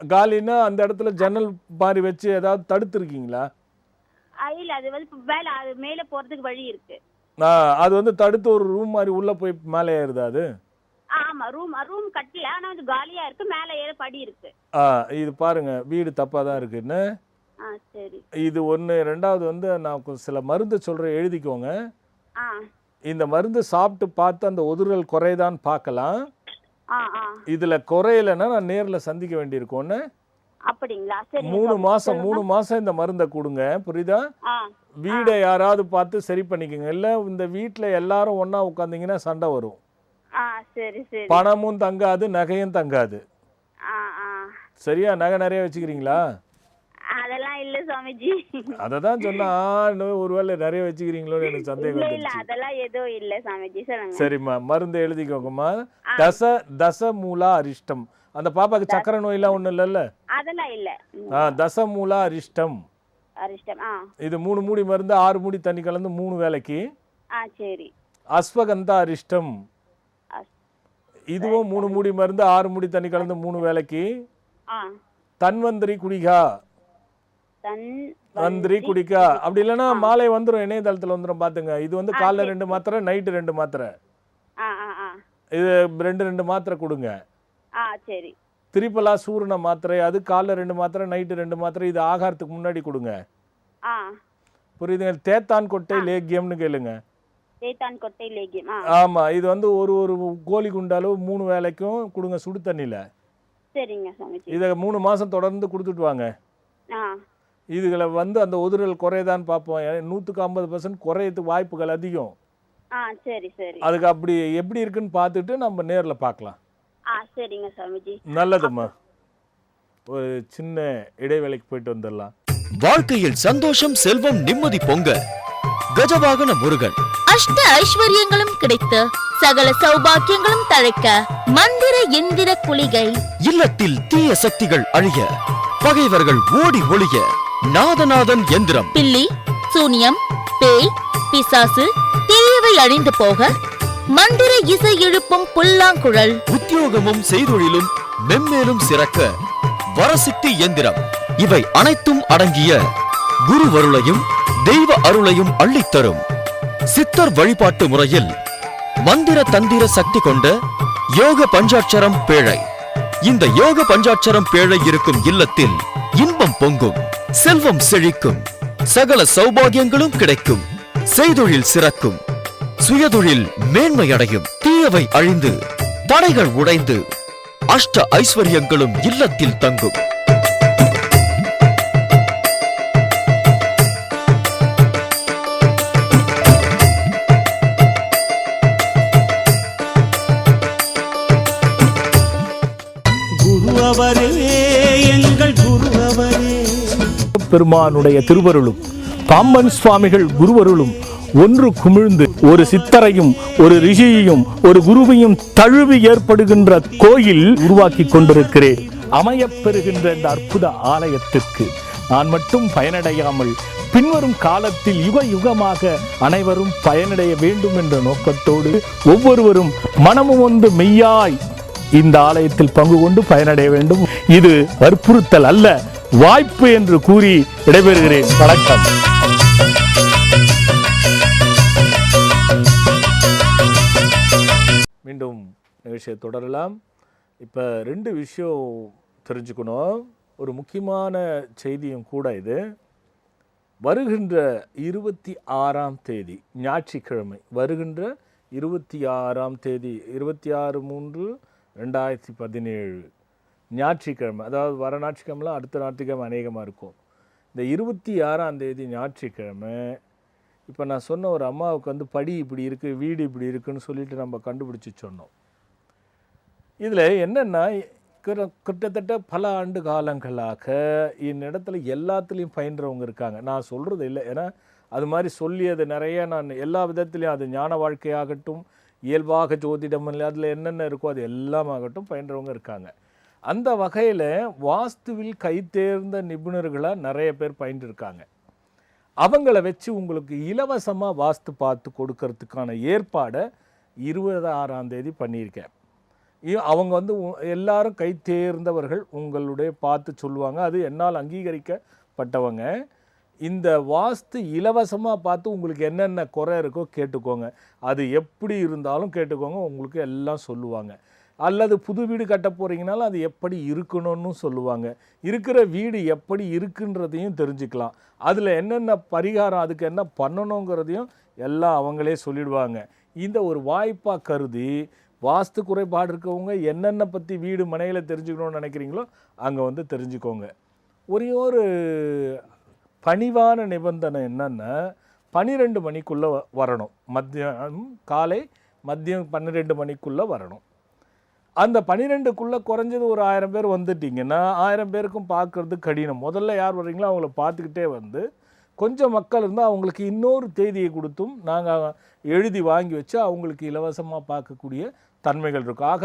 காலினா அந்த இடத்துல ஜன்னல் மாதிரி வச்சு ஏதாவது தடுத்துருக்கீங்களா? இல்ல, அது வந்து மேல, அது மேல போறதுக்கு வழி இருக்கு. அது வந்து தடுத்து ஒரு ரூம் மாதிரி உள்ள போய் மேலே ஏறுதா அது? ஆமா, ரூம் கட்டல, ஆனா வந்து காலியா இருக்கு, மேல ஏற படி இருக்கு. இது பாருங்க, வீடு தப்பா தான் இருக்குன்னு. சரி. இது ஒன்று. 2வது வந்து நான் சில மருந்து சொல்கிறேன், எழுதிக்கோங்க. இந்த மருந்து சாப்பிட்டு பார்த்து அந்த உதிர்கள் குறைதான்னு பார்க்கலாம். இதுல குறையலைன்னா நான் நேரில் சந்திக்க வேண்டியிருக்கோன்னு. அப்படிங்களா? சரி. 3 மாசம் இந்த மருந்தை கொடுங்க, புரியுதா? வீடை யாராவது பார்த்து சரி பண்ணிக்கோங்க. இல்லை இந்த வீட்டில் எல்லாரும் ஒன்றா உட்காந்திங்கன்னா சண்டை வரும். சரி சரி. பணமும் தங்காது, நகையும் தங்காது. சரியா? நகை நிறைய வச்சுக்கிறீங்களா? அதெல்லாம் இல்ல சாமிஜி. அததான் சொன்னா ஒருவேளை நிறைய வச்சுக்கிறீங்களோன்னு எனக்கு சந்தேகம். இல்ல, அதெல்லாம் எதுவும் இல்ல சாமிஜி. சரிம்மா, மருந்து எழுதிக்கோங்கம்மா. தசமூலா அரிஷ்டம். அந்த பாப்பாக்கு சக்கரை நோயெல்லாம் ஒண்ணும் இல்லைல்ல? அதெல்லாம் இல்ல. தசமூலா அரிஷ்டம். இது 3 மூடி மருந்து 6 மூடி தண்ணி கலந்து 3 வேளைக்கு. சரி. அஸ்வகந்தா அரிஷ்டம். இதுவும் 3 மூடி மருந்து 6 மூடி தண்ணி கலந்து 3 வேளைக்கு. தன்வந்திரி குடிகா. தன்வந்திரி குடிகா. அப்படி இல்லைன்னா மாலை வந்துடும், இணையதளத்தில் வந்துடும் பாத்துங்க. இது வந்து காலைல 2 மாத்திரை, நைட்டு 2 மாத்திரை. இது 2 மாத்திரை கொடுங்க. சரி. திரிபலா சூர்ண மாத்திரை, அது காலைல 2 மாத்திரை, நைட்டு 2 மாத்திரை. இது ஆகாரத்துக்கு முன்னாடி கொடுங்க. புரியுதுங்க? தேத்தான் கொட்டை லேகியம்னு கேளுங்க. தேத்தான் கொட்டை லேகியம். ஆமா. இது வந்து ஒரு கோலி குண்டளவு 3 வேளைக்கும் கொடுங்க, சுடு தண்ணியில. சரிங்க சாமிஜி. இதை 3 மாசம் தொடர்ந்து கொடுத்துட்டு வாங்க. இதுகளை வந்து அந்த உதிரல் குறையதான்னு பார்ப்போம். 150% குறையதுக்கு வாய்ப்புகள் அதிகம். சரி சரி. அதுக்கு அப்படி எப்படி இருக்குன்னு பார்த்துட்டு நம்ம நேர்ல பார்க்கலாம். சரிங்க சாமிஜி. நல்லதும்மா. ஒரு சின்ன இடைவேளைக்கு போயிட்டு வந்துடலாம். வாழ்க்கையில் சந்தோஷம், செல்வம், நிம்மதி பொங்க கஜவாகன முருகன். அஷ்ட ஐஸ்வர்யங்களும் கிடைத்து சகல சௌபாக்கியங்களும் தழைக்க மந்திர எந்திர குளிகை. இல்லத்தில் தீய சக்திகள் அழிய, பகைவர்கள் ஓடி ஒளிய நாதநாதன் எந்திரம். பில்லி, சூனியம், பேய், பிசாசு, தீயவை அழிந்து போக மந்திர இசை எழுப்பும் புல்லாங்குழல். உத்தியோகமும் செய்தொழிலும் மென்மேலும் சிறக்க வரசித்தி எந்திரம். இவை அனைத்தும் அடங்கிய குருவருளையும் தெய்வ அருளையும் அள்ளித்தரும் சித்தர் வழிபாட்டு முறையில் மந்திர தந்திர சக்தி கொண்ட யோக பஞ்சாட்சரம் பேழை. இந்த யோக பஞ்சாட்சரம் பேழை இருக்கும் இல்லத்தில் இன்பம் பொங்கும், செல்வம் செழிக்கும், சகல சௌபாகியங்களும் கிடைக்கும், செய்தொழில் சிறக்கும், சுயதொழில் மேன்மையடையும், தீயவை அழிந்து தடைகள் உடைந்து அஷ்ட ஐஸ்வர்யங்களும் இல்லத்தில் தங்கும். அவரே எங்கள் குரு அவரே. பெருமானுடைய திருவருளும் பாம்பன் சுவாமிகள் குருவருளும் ஒன்று குமிழ்ந்து ஒரு சித்தரையும் ஒரு ரிஷியையும் ஒரு குருவையும் தழுவி ஏற்படுகின்ற கோயில் உருவாக்கி கொண்டிருக்கிறேன். அமையப்பெறுகின்ற இந்த அற்புத ஆலயத்திற்கு நான் மட்டும் பயனடையாமல் பின்வரும் காலத்தில் யுக யுகமாக அனைவரும் பயனடைய வேண்டும் என்ற நோக்கத்தோடு ஒவ்வொருவரும் மனமும் ஒன்று மெய்யாய் இந்த ஆலயத்தில் பங்கு கொண்டு பயனடைய வேண்டும். இது வற்புறுத்தல் அல்ல, வாய்ப்பு என்று கூறி விடைபெறுகிறேன். வணக்கம். மீண்டும் நிகழ்ச்சியை தொடரலாம். இப்போ 2 விஷயம் தெரிஞ்சுக்கணும். ஒரு முக்கியமான செய்தியும் கூட இது. வருகின்ற 26ஆம் தேதி ஞாயிற்றுக்கிழமை, வருகின்ற 26ஆம் தேதி 26/3/2017 ஞாயிற்றுக்கிழமை, அதாவது வர ஞாயிற்றுக்கிழமைலாம் அடுத்த ஞாயிற்றுக்கிழமை அநேகமாக இருக்கும். இந்த 26ஆம் தேதி ஞாயிற்றுக்கிழமை இப்போ நான் சொன்ன ஒரு அம்மாவுக்கு வந்து படி இப்படி இருக்குது, வீடு இப்படி இருக்குன்னு சொல்லிட்டு நம்ம கண்டுபிடிச்சி சொன்னோம். இதில் என்னென்னா கிட்டத்தட்ட பல ஆண்டு காலங்களாக இடத்துல எல்லாத்துலேயும் பயின்றவங்க இருக்காங்க. நான் சொல்கிறது இல்லை, ஏன்னா அது மாதிரி சொல்லி அது நிறைய நான் எல்லா விதத்துலேயும் அது ஞான வாழ்க்கையாகட்டும், இயல்பாக ஜோதிடம் இல்லை, அதில் என்னென்ன இருக்கோ அது எல்லாமாகட்டும் பயின்றவங்க இருக்காங்க. அந்த வகையில் வாஸ்துவில் கைத்தேர்ந்த நிபுணர்களாக நிறைய பேர் பயின்றிருக்காங்க. அவங்கள வச்சு உங்களுக்கு இலவசமாக வாஸ்து பார்த்து கொடுக்கறதுக்கான ஏற்பாடை 26ஆம் தேதி பண்ணியிருக்கேன். அவங்க வந்து எல்லாரும் கை தேர்ந்தவர்கள் உங்களுடைய பார்த்து சொல்லுவாங்க. அது என்னால் அங்கீகரிக்கப்பட்டவங்க. இந்த வாஸ்து இலவசமாக பார்த்து உங்களுக்கு என்னென்ன குறை இருக்கோ கேட்டுக்கோங்க. அது எப்படி இருந்தாலும் கேட்டுக்கோங்க, உங்களுக்கு எல்லாம் சொல்லுவாங்க. அல்லது புது வீடு கட்ட போகிறீங்கனாலும் அது எப்படி இருக்கணும்னு சொல்லுவாங்க. இருக்கிற வீடு எப்படி இருக்குன்றதையும் தெரிஞ்சுக்கலாம். அதில் என்னென்ன பரிகாரம், அதுக்கு என்ன பண்ணணுங்கிறதையும் எல்லாம் அவங்களே சொல்லிடுவாங்க. இந்த ஒரு வாய்ப்பாக கருதி வாஸ்து குறைபாடு இருக்கவங்க என்னென்ன பற்றி வீடு மனையில் தெரிஞ்சுக்கணும்னு நினைக்கிறீங்களோ அங்கே வந்து தெரிஞ்சுக்கோங்க. ஒரே ஒரு பணிவான நிபந்தனை என்னென்னா 12 மணிக்குள்ளே வரணும். காலை மதியம் 12 மணிக்குள்ளே வரணும். அந்த 12க்குள்ளே குறைஞ்சது ஒரு 1000 பேர் வந்துட்டிங்கன்னா 1000 பேருக்கும் பார்க்குறது கடினம். முதல்ல யார் வர்றீங்களோ அவங்கள பார்த்துக்கிட்டே வந்து கொஞ்சம் மக்கள் இருந்தால் அவங்களுக்கு இன்னொரு தேதியை கொடுத்தும் நாங்கள் எழுதி வாங்கி வச்சு அவங்களுக்கு இலவசமாக பார்க்கக்கூடிய தன்மைகள் இருக்கும். ஆக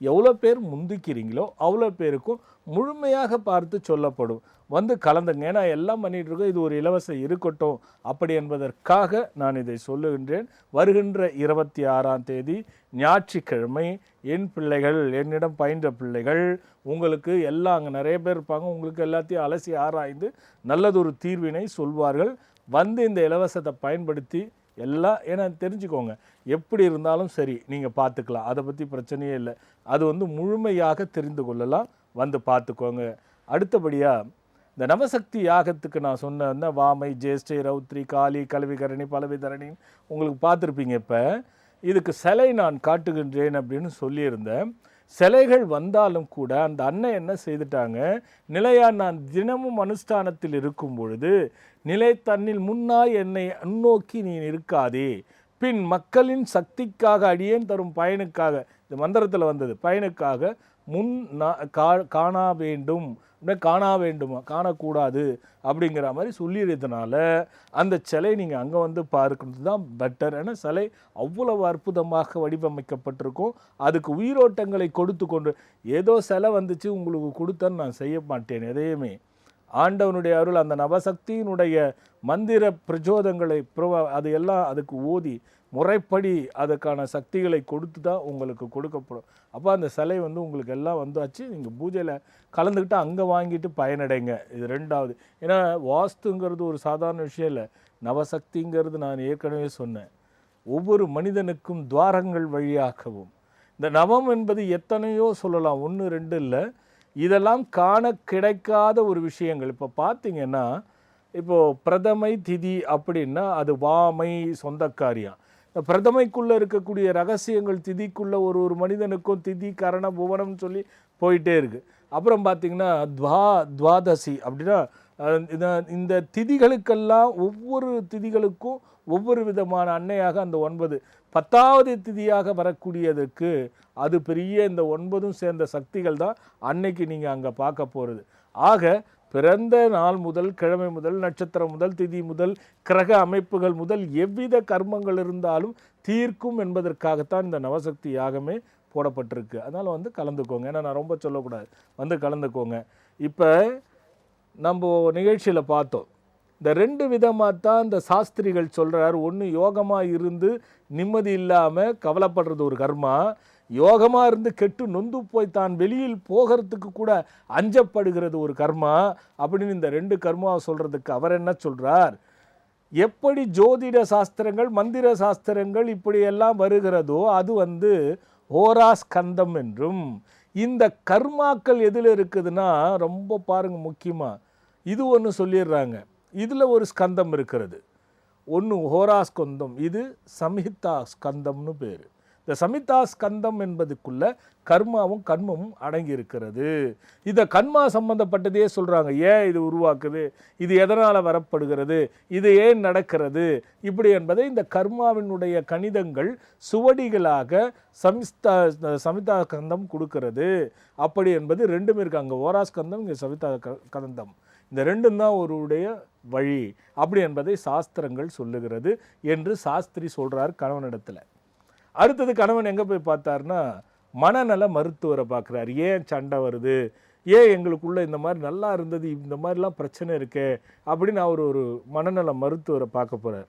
எவ்வளோ பேர் முந்திக்கிறீங்களோ அவ்வளோ பேருக்கும் முழுமையாக பார்த்து சொல்லப்படும். வந்து கலந்துங்க. ஏன்னா எல்லாம் பண்ணிகிட்ருக்கோம், இது ஒரு இலவசம் இருக்கட்டும் அப்படி என்பதற்காக நான் இதை சொல்லுகின்றேன். வருகின்ற 26ஆம் தேதி ஞாயிற்றுக்கிழமை என் பிள்ளைகள், என்னிடம் பயின்ற பிள்ளைகள் உங்களுக்கு எல்லாம் அங்கே நிறைய பேர் இருப்பாங்க. உங்களுக்கு எல்லாத்தையும் அலசி ஆராய்ந்து நல்லதொரு தீர்வினை சொல்வார்கள். வந்து இந்த இலவசத்தை பயன்படுத்தி எல்லாம் ஏன்னா தெரிஞ்சுக்கோங்க, எப்படி இருந்தாலும் சரி நீங்கள் பார்த்துக்கலாம், அதை பற்றி பிரச்சனையே இல்லை. அது வந்து முழுமையாக தெரிந்து கொள்ளலாம். வந்து பார்த்துக்கோங்க. அடுத்தபடியாக இந்த நவசக்தி யாகத்துக்கு நான் சொன்ன வாமை, ஜேஷ்டை, ரௌத்ரி, காளி, கல்விகரணி, பலவிதரணி உங்களுக்கு பார்த்துருப்பீங்க. இப்போ இதுக்கு சிலை நான் காட்டுகின்றேன் அப்படின்னு சொல்லியிருந்தேன். சிலைகள் வந்தாலும் கூட அந்த அண்ணன் என்ன செய்துட்டாங்க, நிலையா நான் தினமும் அனுஷ்டானத்தில் இருக்கும் பொழுது நிலை தன்னில் முன்னாய் என்னை முன்னோக்கி நீ இருக்காதே, பின் மக்களின் சக்திக்காக அடியேன் தரும் பயனுக்காக, இந்த மந்திரத்தில் வந்தது பயனுக்காக முன் காண வேண்டும், காண வேண்டுமா, காணக்கூடாது அப்படிங்கிற மாதிரி சொல்லிடுறதுனால அந்த சிலை நீங்கள் அங்கே வந்து பார்க்கறது தான் பெட்டர். ஏன்னா சிலை அவ்வளவு அற்புதமாக வடிவமைக்கப்பட்டிருக்கும். அதுக்கு உயிரோட்டங்களை கொடுத்து கொண்டு ஏதோ சிலை வந்துச்சு உங்களுக்கு கொடுத்தன்னு நான் செய்ய மாட்டேன். எதையுமே ஆண்டவனுடைய அருள், அந்த நவசக்தியினுடைய மந்திர பிரச்சோதங்களை அது எல்லாம் அதுக்கு ஓதி முறைப்படி அதுக்கான சக்திகளை கொடுத்து தான் உங்களுக்கு கொடுக்கப்படும். அப்போ அந்த சிலை வந்து உங்களுக்கு எல்லாம் வந்தாச்சு. நீங்கள் பூஜையில் கலந்துக்கிட்டு அங்கே வாங்கிட்டு பயனடைங்க. இது 2வது. ஏன்னா வாஸ்துங்கிறது ஒரு சாதாரண விஷயம் இல்லை. நவசக்திங்கிறது நான் ஏற்கனவே சொன்னேன், ஒவ்வொரு மனிதனுக்கும் துவாரங்கள் வழியாகவும். இந்த நவம் என்பது எத்தனையோ சொல்லலாம், 1 2 இல்லை. இதெல்லாம் காண கிடைக்காத ஒரு விஷயங்கள். இப்போ பார்த்தீங்கன்னா இப்போது பிரதமை திதி அப்படின்னா அது வாமை சொந்தக்காரியம். பிரதமைக்குள்ளே இருக்கக்கூடிய ரகசியங்கள் திதிக்குள்ளே ஒரு மனிதனுக்கும் திதி கரண புவனம்னு சொல்லி போயிட்டே இருக்குது. அப்புறம் பார்த்திங்கன்னா துவாதசி அப்படின்னா இந்த திதிகளுக்கெல்லாம் ஒவ்வொரு திதிகளுக்கும் ஒவ்வொரு விதமான அன்னையாக அந்த 9 10வது திதியாக வரக்கூடியதற்கு அது பெரிய இந்த 9ம் சேர்ந்த சக்திகள் தான் அன்னைக்கு நீங்கள் அங்கே பார்க்க போகிறது. ஆக பிறந்த நாள் முதல், கிழமை முதல், நட்சத்திரம் முதல், திதி முதல், கிரக அமைப்புகள் முதல் எவ்வித கர்மங்கள் இருந்தாலும் தீர்க்கும் என்பதற்காகத்தான் இந்த நவசக்தி யாகமே போடப்பட்டிருக்கு. அதனால் வந்து கலந்துக்கோங்க. ஏன்னா நான் ரொம்ப சொல்லக்கூடாது, வந்து கலந்துக்கோங்க. இப்போ நம்ம நிகழ்ச்சியில் பார்த்தோம், இந்த 2 விதமாக தான் இந்த சாஸ்திரிகள் சொல்கிறார். ஒன்று யோகமாக இருந்து நிம்மதி இல்லாமல் கவலைப்படுறது ஒரு கர்மா, யோகமாக இருந்து கெட்டு நொந்து போய் தான் வெளியில் போகிறதுக்கு கூட அஞ்சப்படுகிறது ஒரு கர்மா அப்படின்னு இந்த 2 கர்மாவை சொல்கிறதுக்கு அவர் என்ன சொல்கிறார், எப்படி ஜோதிட சாஸ்திரங்கள் மந்திர சாஸ்திரங்கள் இப்படியெல்லாம் வருகிறதோ அது வந்து ஹோராஸ்கந்தம் என்றும், இந்த கர்மாக்கள் எதில் இருக்குதுன்னா ரொம்ப பாருங்க முக்கியமாக இது ஒன்று சொல்லிடுறாங்க. இதில் ஒரு ஸ்கந்தம் இருக்கிறது, ஒன்று ஹோராஸ்கந்தம், இது சம்ஹிதா ஸ்கந்தம்னு பேர். இந்த சம்ஹிதா ஸ்கந்தம் என்பதுக்குள்ள கர்மாவும் கர்மமும் அடங்கி இருக்கிறது. இதை கர்மா சம்பந்தப்பட்டதையே சொல்கிறாங்க. ஏன் இது உருவாக்குது, இது எதனால் வரப்படுகிறது, இது ஏன் நடக்கிறது இப்படி என்பதை இந்த கர்மாவினுடைய கணிதங்கள் சுவடிகளாக சம்ஹிதா ஸ்கந்தம் கொடுக்கிறது. அப்படி என்பது 2மே இருக்குது. அங்கே ஹோராஸ்கந்தம், இங்கே சம்ஹிதா ஸ்கந்தம், இந்த 2ம் தான் ஒருடைய வழி அப்படி என்பதை சாஸ்திரங்கள் சொல்லுகிறது என்று சாஸ்திரி சொல்கிறார் கணவனிடத்தில். அடுத்தது கணவன் எங்கே போய் பார்த்தாருன்னா மனநல மருத்துவரை பார்க்குறாரு. ஏன் சண்டை வருது, ஏன் எங்களுக்குள்ளே இந்த மாதிரி நல்லா இருந்தது, இந்த மாதிரிலாம் பிரச்சனை இருக்கே அப்படின்னு அவர் ஒரு மனநல மருத்துவரை பார்க்க போகிறார்.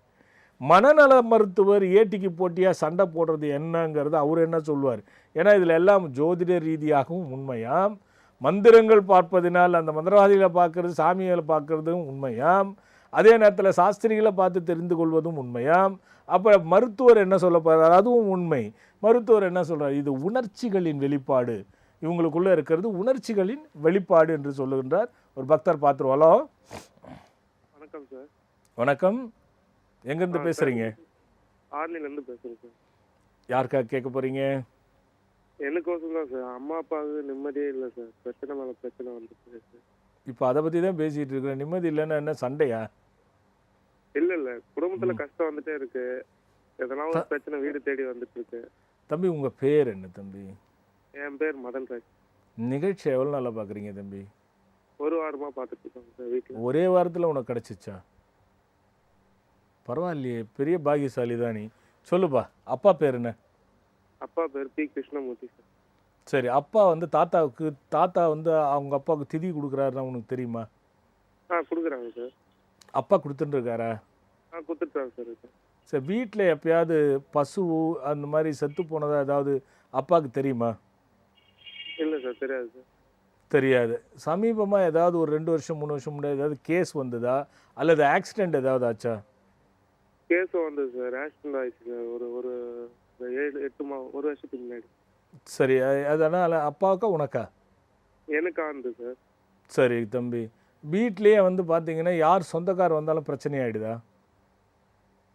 மனநல மருத்துவர் ஏட்டிக்கு போட்டியாக சண்டை போடுறது என்னங்கிறது அவர் என்ன சொல்லுவார். ஏன்னா இதில் எல்லாம் ஜோதிட ரீதியாகவும் உண்மையாம், மந்திரங்கள் பார்ப்பதினால் அந்த மந்திரவாதிகளை பார்க்கறது, சாமிகளை பார்க்கறதும் உண்மையாம், அதே நேரத்தில் சாஸ்திரிகளை பார்த்து தெரிந்து கொள்வதும் உண்மையாம். அப்போ மருத்துவர் என்ன சொல்ல போகிறார், அதுவும் உண்மை. மருத்துவர் என்ன சொல்கிறார், இது உணர்ச்சிகளின் வெளிப்பாடு, இவங்களுக்குள்ளே இருக்கிறது உணர்ச்சிகளின் வெளிப்பாடு என்று சொல்லுகின்றார். ஒரு பக்தர் பார்த்துருவாலோ. வணக்கம் சார். வணக்கம், எங்கேருந்து பேசுகிறீங்க? ஆர்லிலேருந்து பேசுகிறேன் சார். யாருக்காக கேட்க போகிறீங்க? எனக்கோசம் தான் சார். அம்மா அப்பாவுக்கு நிம்மதியே இல்லை சார், பிரச்சனை மேலே பிரச்சனை வந்துச்சு சார். இப்போ அதை பற்றி தான் பேசிகிட்டு இருக்கிறேன். நிம்மதி இல்லைன்னா என்ன சண்டையா? இல்லை குடும்பத்தில் கஷ்டம் வந்துட்டே இருக்கு, எதனா ஒரு பிரச்சனை வீடு தேடி வந்துட்டு இருக்கு. தம்பி உங்கள் பேர் என்ன தம்பி? என் பேர் மதன்ராஜ். நிகழ்ச்சி எவ்வளோ நல்லா பார்க்குறீங்க தம்பி? 1 வாரமாக பார்த்துட்டு இருக்கோம் சார் வீட்டில். ஒரே வாரத்தில் உனக்கு கிடச்சிச்சா? பரவாயில்லையே, பெரிய பாகியசாலி தான் நீ. சொல்லுப்பா, அப்பா பேர் என்ன? அப்பா பேர் பி கிருஷ்ணமூர்த்தி சார். சரி, அப்பா வந்து தாத்தா வந்து அவங்க அப்பாவுக்கு திதி கொடுக்குறாருன்னா உனக்கு தெரியுமா? கொடுக்குறாங்க சார். அப்பா கொடுத்துட்டு இருக்காரா? கொடுத்துட்டாங்க சார். சரி, வீட்டில் எப்பயாவது பசு அந்த மாதிரி செத்து போனதா ஏதாவது அப்பாவுக்கு தெரியுமா? இல்லை சார், தெரியாது சார். தெரியாது. சமீபமாக ஏதாவது ஒரு 2 வருஷம் 3 வருஷம் முன்னாடி ஏதாவது கேஸ் வந்ததா அல்லது ஆக்சிடெண்ட் ஏதாவது ஆச்சா? கேஸும் வந்தது சார், ஆக்சிடென்ட் ஆயிடுச்சு சார் ஒரு 1 வருஷத்துக்கு முன்னாடி. சரி, அதனால் அப்பாவுக்கா உனக்கா? எனக்கு ஆனது சார். சரி தம்பி, வீட்லேயே வந்து பார்த்தீங்கன்னா யார் சொந்தக்கார் வந்தாலும் பிரச்சனை ஆகிடுதா?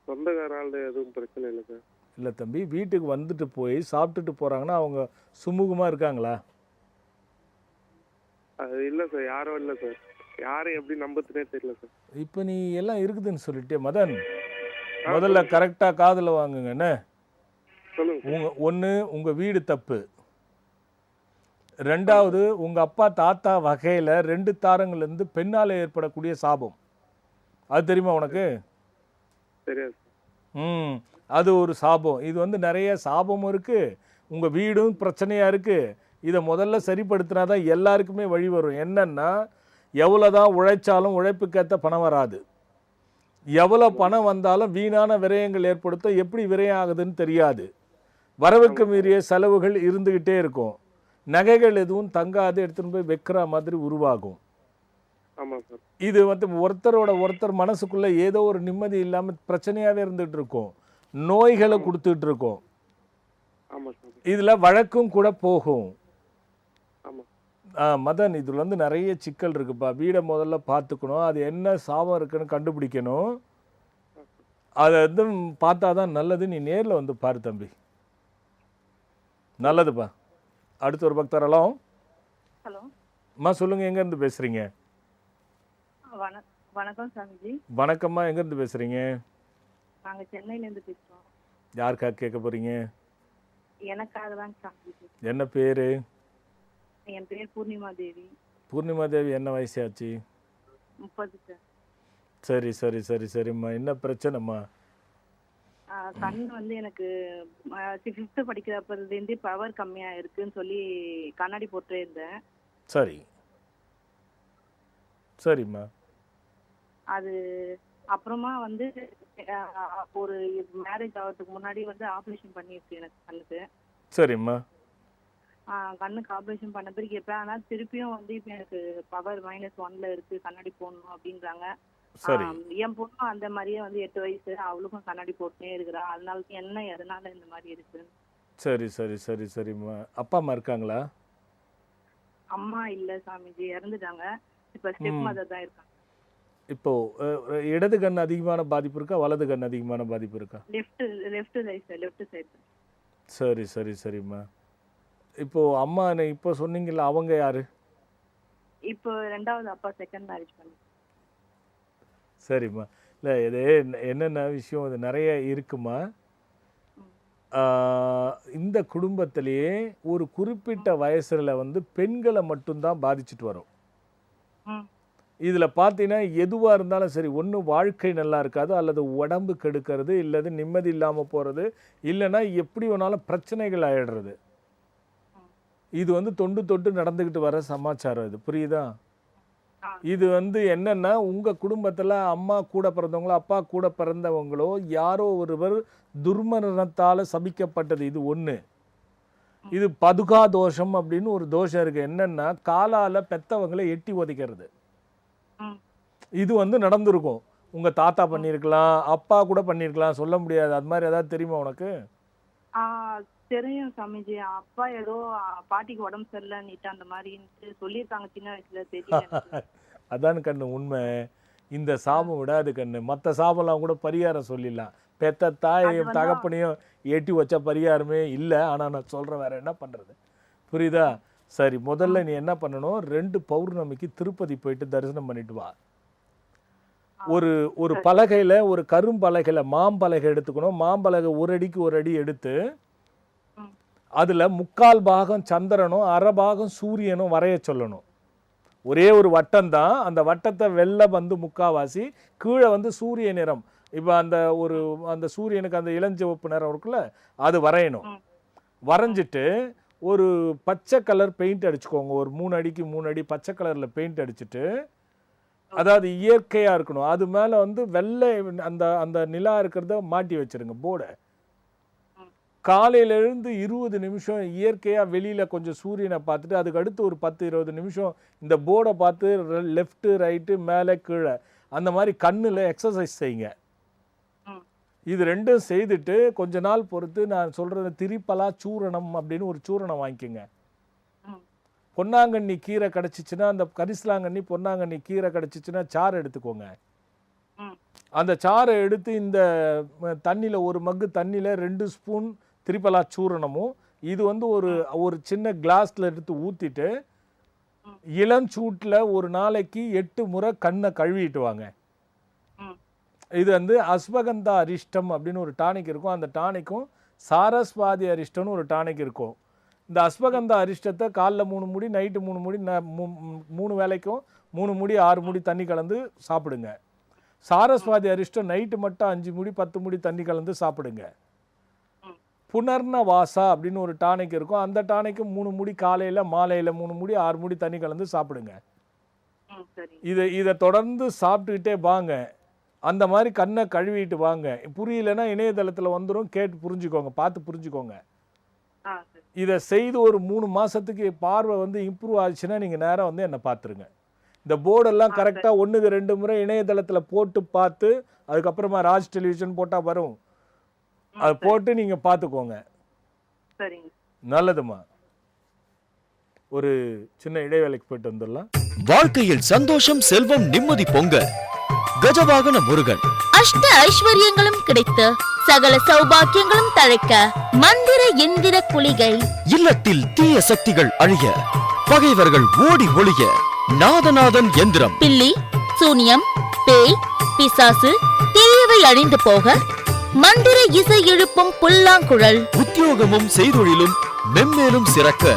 சொந்தக்காரால் எதுவும் பிரச்சனை இல்லை சார். இல்லை தம்பி, வீட்டுக்கு வந்துட்டு போய் சாப்பிட்டுட்டு போகிறாங்கன்னா அவங்க சுமூகமாக இருக்காங்களா? அது இல்லை சார், யாரும் இல்லை சார். யாரும் எப்படி நம்பத்துனே தெரியல சார். இப்போ நீ எல்லாம் இருக்குதுன்னு சொல்லிட்டே மதன், முதல்ல கரெக்டாக காதில் வாங்குங்க என்ன. ஒன்று உங்கள் வீடு தப்பு, 2வது உங்கள் அப்பா தாத்தா வகையில் 2 தாரங்கள்லேருந்து பெண்ணால் ஏற்படக்கூடிய சாபம், அது தெரியுமா உனக்கு? தெரியாது. அது ஒரு சாபம். இது வந்து நிறைய சாபமும் இருக்குது, உங்கள் வீடும் பிரச்சனையாக இருக்குது. இதை முதல்ல சரிப்படுத்தினா தான் எல்லாருக்குமே வழி வரும். என்னென்னா, எவ்வளோ தான் உழைச்சாலும் உழைப்புக்கேற்ற பணம் வராது, எவ்வளோ பணம் வந்தாலும் வீணான விரயங்கள் ஏற்படுத்த எப்படி விரயம் ஆகுதுன்னு தெரியாது, வரவுக்கு மீறிய செலவுகள் இருந்துக்கிட்டே இருக்கும், நகைகள் எதுவும் தங்காது எடுத்துன்னு போய் வைக்கிற மாதிரி உருவாகும். இது வந்து ஒருத்தர் மனசுக்குள்ள ஏதோ ஒரு நிம்மதி இல்லாமல் பிரச்சனையாகவே இருந்துகிட்டு இருக்கும், நோய்களை கொடுத்துட்டு இருக்கோம், இதில் வழக்கும் கூட போகும். மதன், இதில் வந்து நிறைய சிக்கல் இருக்குப்பா. வீடை முதல்ல பார்த்துக்கணும், அது என்ன சாபம் இருக்குன்னு கண்டுபிடிக்கணும். அதை வந்து பார்த்தா தான் நல்லது. நீ நேரில் வந்து பாரு தம்பி, நல்லதுப்பா. அடுத்த ஒரு பக்தர். ஹலோ. ஹலோ அம்மா சொல்லுங்கள், எங்கேருந்து பேசுகிறீங்க? வணக்கம் சாமிஜி. வணக்கம்மா, எங்கேருந்து பேசுகிறீங்க? நாங்கள் சென்னையிலேருந்து பேசுகிறோம். யாருக்காக கேட்க போறீங்க? எனக்காக தான் சாமிஜி. என்ன பேரு? என் பேர் பூர்ணிமா தேவி. பூர்ணிமா தேவி, என்ன வயசாச்சு? 30 சார். சரி சரி சரி சரிம்மா, என்ன பிரச்சனைம்மா? கண் வந்து எனக்கு 5th படிக்கிறப்பலேருந்தே பவர் கம்மியா இருக்குன்னு சொல்லி கண்ணாடி போட்டே இருந்தேன். சரி சரிம்மா. அது அப்புறமா வந்து ஒரு மேரேஜ் ஆகிறதுக்கு முன்னாடி வந்து ஆப்ரேஷன் பண்ணிருக்கு எனக்கு கண்ணுக்கு. சரிம்மா. கண்ணுக்கு ஆப்ரேஷன் பண்ண பிறகு எப்போ ஆனால் திருப்பியும் வந்து இப்போ எனக்கு பவர் -1ல இருக்கு, கண்ணாடி போடணும் அப்படின்றாங்க. சரி. என் பொண்ணும் அந்த மாதிரியே வந்து 8 வயசு, அவளுக்கும் கண்ணாடி போட்டுனே இருக்கிறா. அதனால என்ன எதனால இந்த மாதிரி இருக்கு? சரி சரி சரி சரிம்மா. அப்பா அம்மா இருக்காங்களா? அம்மா இல்ல சாமிஜி, இறந்துட்டாங்க. இப்ப ஸ்டெப் மதர் தான் இருக்காங்க. இப்போ இடது கண் அதிகமான பாதிப்பு இருக்கா, வலது கண் அதிகமான பாதிப்பு இருக்கா? Left side. சரி சரி சரிம்மா. இப்போ அம்மா இப்போ சொன்னீங்கல்ல, அவங்க யாரு? இப்போ 2வது அப்பா செகண்ட் மேரேஜ் பண்ணி. சரிம்மா. இல்லை, இது என்னென்ன விஷயம், இது நிறைய இருக்குமா. இந்த குடும்பத்திலேயே ஒரு குறிப்பிட்ட வயசுல வந்து பெண்களை மட்டும்தான் பாதிச்சுட்டு வரும். இதில் பார்த்தீங்கன்னா எதுவாக இருந்தாலும் சரி, ஒன்று வாழ்க்கை நல்லா இருக்காது, அல்லது உடம்பு கெடுக்கிறது, இல்லது நிம்மதி இல்லாமல் போகிறது, இல்லைன்னா எப்படி வேணாலும் பிரச்சனைகள் ஆயிடுறது. இது வந்து தொண்டு தொட்டு நடந்துக்கிட்டு வர சமாச்சாரம். இது புரியுதா? இது வந்து என்னன்னா, உங்கள் குடும்பத்தில் அம்மா கூட பிறந்தவங்களோ அப்பா கூட பிறந்தவங்களோ யாரோ ஒருவர் துர்மரணத்தால் சபிக்கப்பட்டது. இது ஒன்று. இது பதுகா தோஷம் அப்படின்னு ஒரு தோஷம் இருக்குது. என்னென்னா, காலால் பெத்தவங்களை எட்டி உதைக்கிறது. இது வந்து நடந்திருக்கும். உங்கள் தாத்தா பண்ணியிருக்கலாம், அப்பா கூட பண்ணியிருக்கலாம், சொல்ல முடியாது. அது மாதிரி ஏதாவது தெரியுமா உனக்கு? தெரியும் சாமிஜி. அப்பா ஏதோ பாட்டிக்கு உடம்பு சரியில்லைன்னுட்டு அந்த மாதிரி சொல்லியிருக்காங்க சின்ன வயசுல. தெரியும். அதான் கண்ணு உண்மை. இந்த சாபம் விடாது கண்ணு. மற்ற சாபம்லாம் கூட பரிகாரம் சொல்லிடலாம். பெத்த தாயையும் தகப்பனையும் ஏட்டி வச்ச பரிகாரமே இல்லை. ஆனால் நான் சொல்கிறேன், வேற என்ன பண்ணுறது? புரியுதா? சரி, முதல்ல நீ என்ன பண்ணணும், 2 பௌர்ணமிக்கு திருப்பதி போயிட்டு தரிசனம் பண்ணிட்டு வா. ஒரு பலகையில், ஒரு கரும்பலகையில் மாம்பலகை எடுத்துக்கணும். மாம்பலகை 1 அடிக்கு 1 அடி எடுத்து அதில் 3/4 பாகம் சந்திரனும் 1/2 பாகம் சூரியனும் வரைய சொல்லணும். ஒரே ஒரு வட்டம் தான். அந்த வட்டத்தை வெள்ளை வந்து 3/4வாசி, கீழே வந்து சூரிய நிறம். இப்போ அந்த சூரியனுக்கு அந்த இளஞ்சிவப்பு நிறம் இருக்குல்ல, அது வரையணும். வரைஞ்சிட்டு ஒரு பச்சை கலர் பெயிண்ட் அடிச்சுக்கோங்க. ஒரு 3 அடிக்கு 3 அடி பச்சை கலரில் பெயிண்ட் அடிச்சுட்டு, அதாவது இயற்கையாக இருக்கணும். அது மேலே வந்து வெள்ளை அந்த நிலா இருக்கிறத மாட்டி வச்சுருங்க போர்டை. காலையில எழுந்து 20 நிமிஷம் இயற்கையாக வெளியில் கொஞ்சம் சூரியனை பார்த்துட்டு, அதுக்கு அடுத்து ஒரு 10-20 நிமிஷம் இந்த போர்டை பார்த்து லெஃப்ட்டு ரைட்டு மேலே கீழே அந்த மாதிரி கண்ணில் எக்ஸசைஸ் செய்யுங்க. இது 2ம் செய்துட்டு கொஞ்ச நாள் பொறுத்து நான் சொல்கிறது திரிபலா சூரணம் அப்படின்னு ஒரு சூரணம் வாங்கிக்கோங்க. பொன்னாங்கண்ணி கீரை கிடச்சிச்சின்னா, அந்த கரிசலாங்கண்ணி பொன்னாங்கண்ணி கீரை கிடச்சிச்சின்னா சாறு எடுத்துக்கோங்க. அந்த சாறை எடுத்து இந்த தண்ணியில், 1 மக்கு தண்ணியில் 2 ஸ்பூன் திரிபலா சூரணமும், இது வந்து ஒரு சின்ன கிளாஸில் எடுத்து ஊற்றிட்டு இளஞ்சூட்டில் ஒரு நாளைக்கு 8 முறை கண்ணை கழுவிட்டு வாங்க. இது வந்து அஸ்வகந்தா அரிஷ்டம் அப்படின்னு ஒரு டானிக் இருக்கும். அந்த டானிக்கும் சாரஸ்வாதி அரிஷ்டம்னு ஒரு டானிக் இருக்கும். இந்த அஸ்வகந்தா அரிஷ்டத்தை காலைல 3 முடி, நைட்டு 3 முடி, 3 வேளைக்கும் 3 முடி 6 முடி தண்ணி கலந்து சாப்பிடுங்க. சாரஸ்வாதி அரிஷ்டம் நைட்டு மட்டும் 5 முடி 10 முடி தண்ணி கலந்து சாப்பிடுங்க. புனர்ண வாசா அப்படின்னு ஒரு டானிக் இருக்கும். அந்த டானிக்கு 3 முடி காலையில் மாலையில் 3 முடி 6 முடி தண்ணி கலந்து சாப்பிடுங்க. இதை தொடர்ந்து சாப்பிட்டுக்கிட்டே வாங்க. அந்த மாதிரி கண்ணை கழுவிட்டு வாங்க. புரியலன்னா இணையதளத்தில் வந்துடும், கேட்டு புரிஞ்சுக்கோங்க, பார்த்து புரிஞ்சுக்கோங்க. இதை செய்து ஒரு 3 மாதத்துக்கு பார்வை வந்து இம்ப்ரூவ் ஆச்சுன்னா நீங்கள் நேராக வந்து என்னை பார்த்துருங்க. இந்த போர்டெல்லாம் கரெக்டாக 1க்கு 2 முறை இணையதளத்தில் போட்டு பார்த்து, அதுக்கப்புறமா ராஜ் டெலிவிஷன் போட்டால் வரும், அதை போட்டு நீங்கள் பார்த்துக்கோங்க. நல்லதுமா. ஒரு சின்ன இடைவேளைக்கு போயிட்டு வந்துடலாம். வாழ்க்கையில் சந்தோஷம், செல்வம், நிம்மதி பொங்க கஜவாகன முருகன். அஷ்ட ஐஸ்வர்யங்களும் கிடைத்து சகல சௌபாக்கியங்களும் தழைக்க மந்திர எந்திர குளிகை. இல்லத்தில் தீய சக்திகள் அழிய, பகைவர்கள் ஓடி ஒளிய நாதநாதன் எந்திரம். பில்லி, சூனியம், பேய், பிசாசு, தீயவை அழிந்து போக மந்திர இசை எழுப்பும் புல்லாங்குழல். உத்தியோகமும் செய்தொழிலும் மென்மேலும் சிறக்க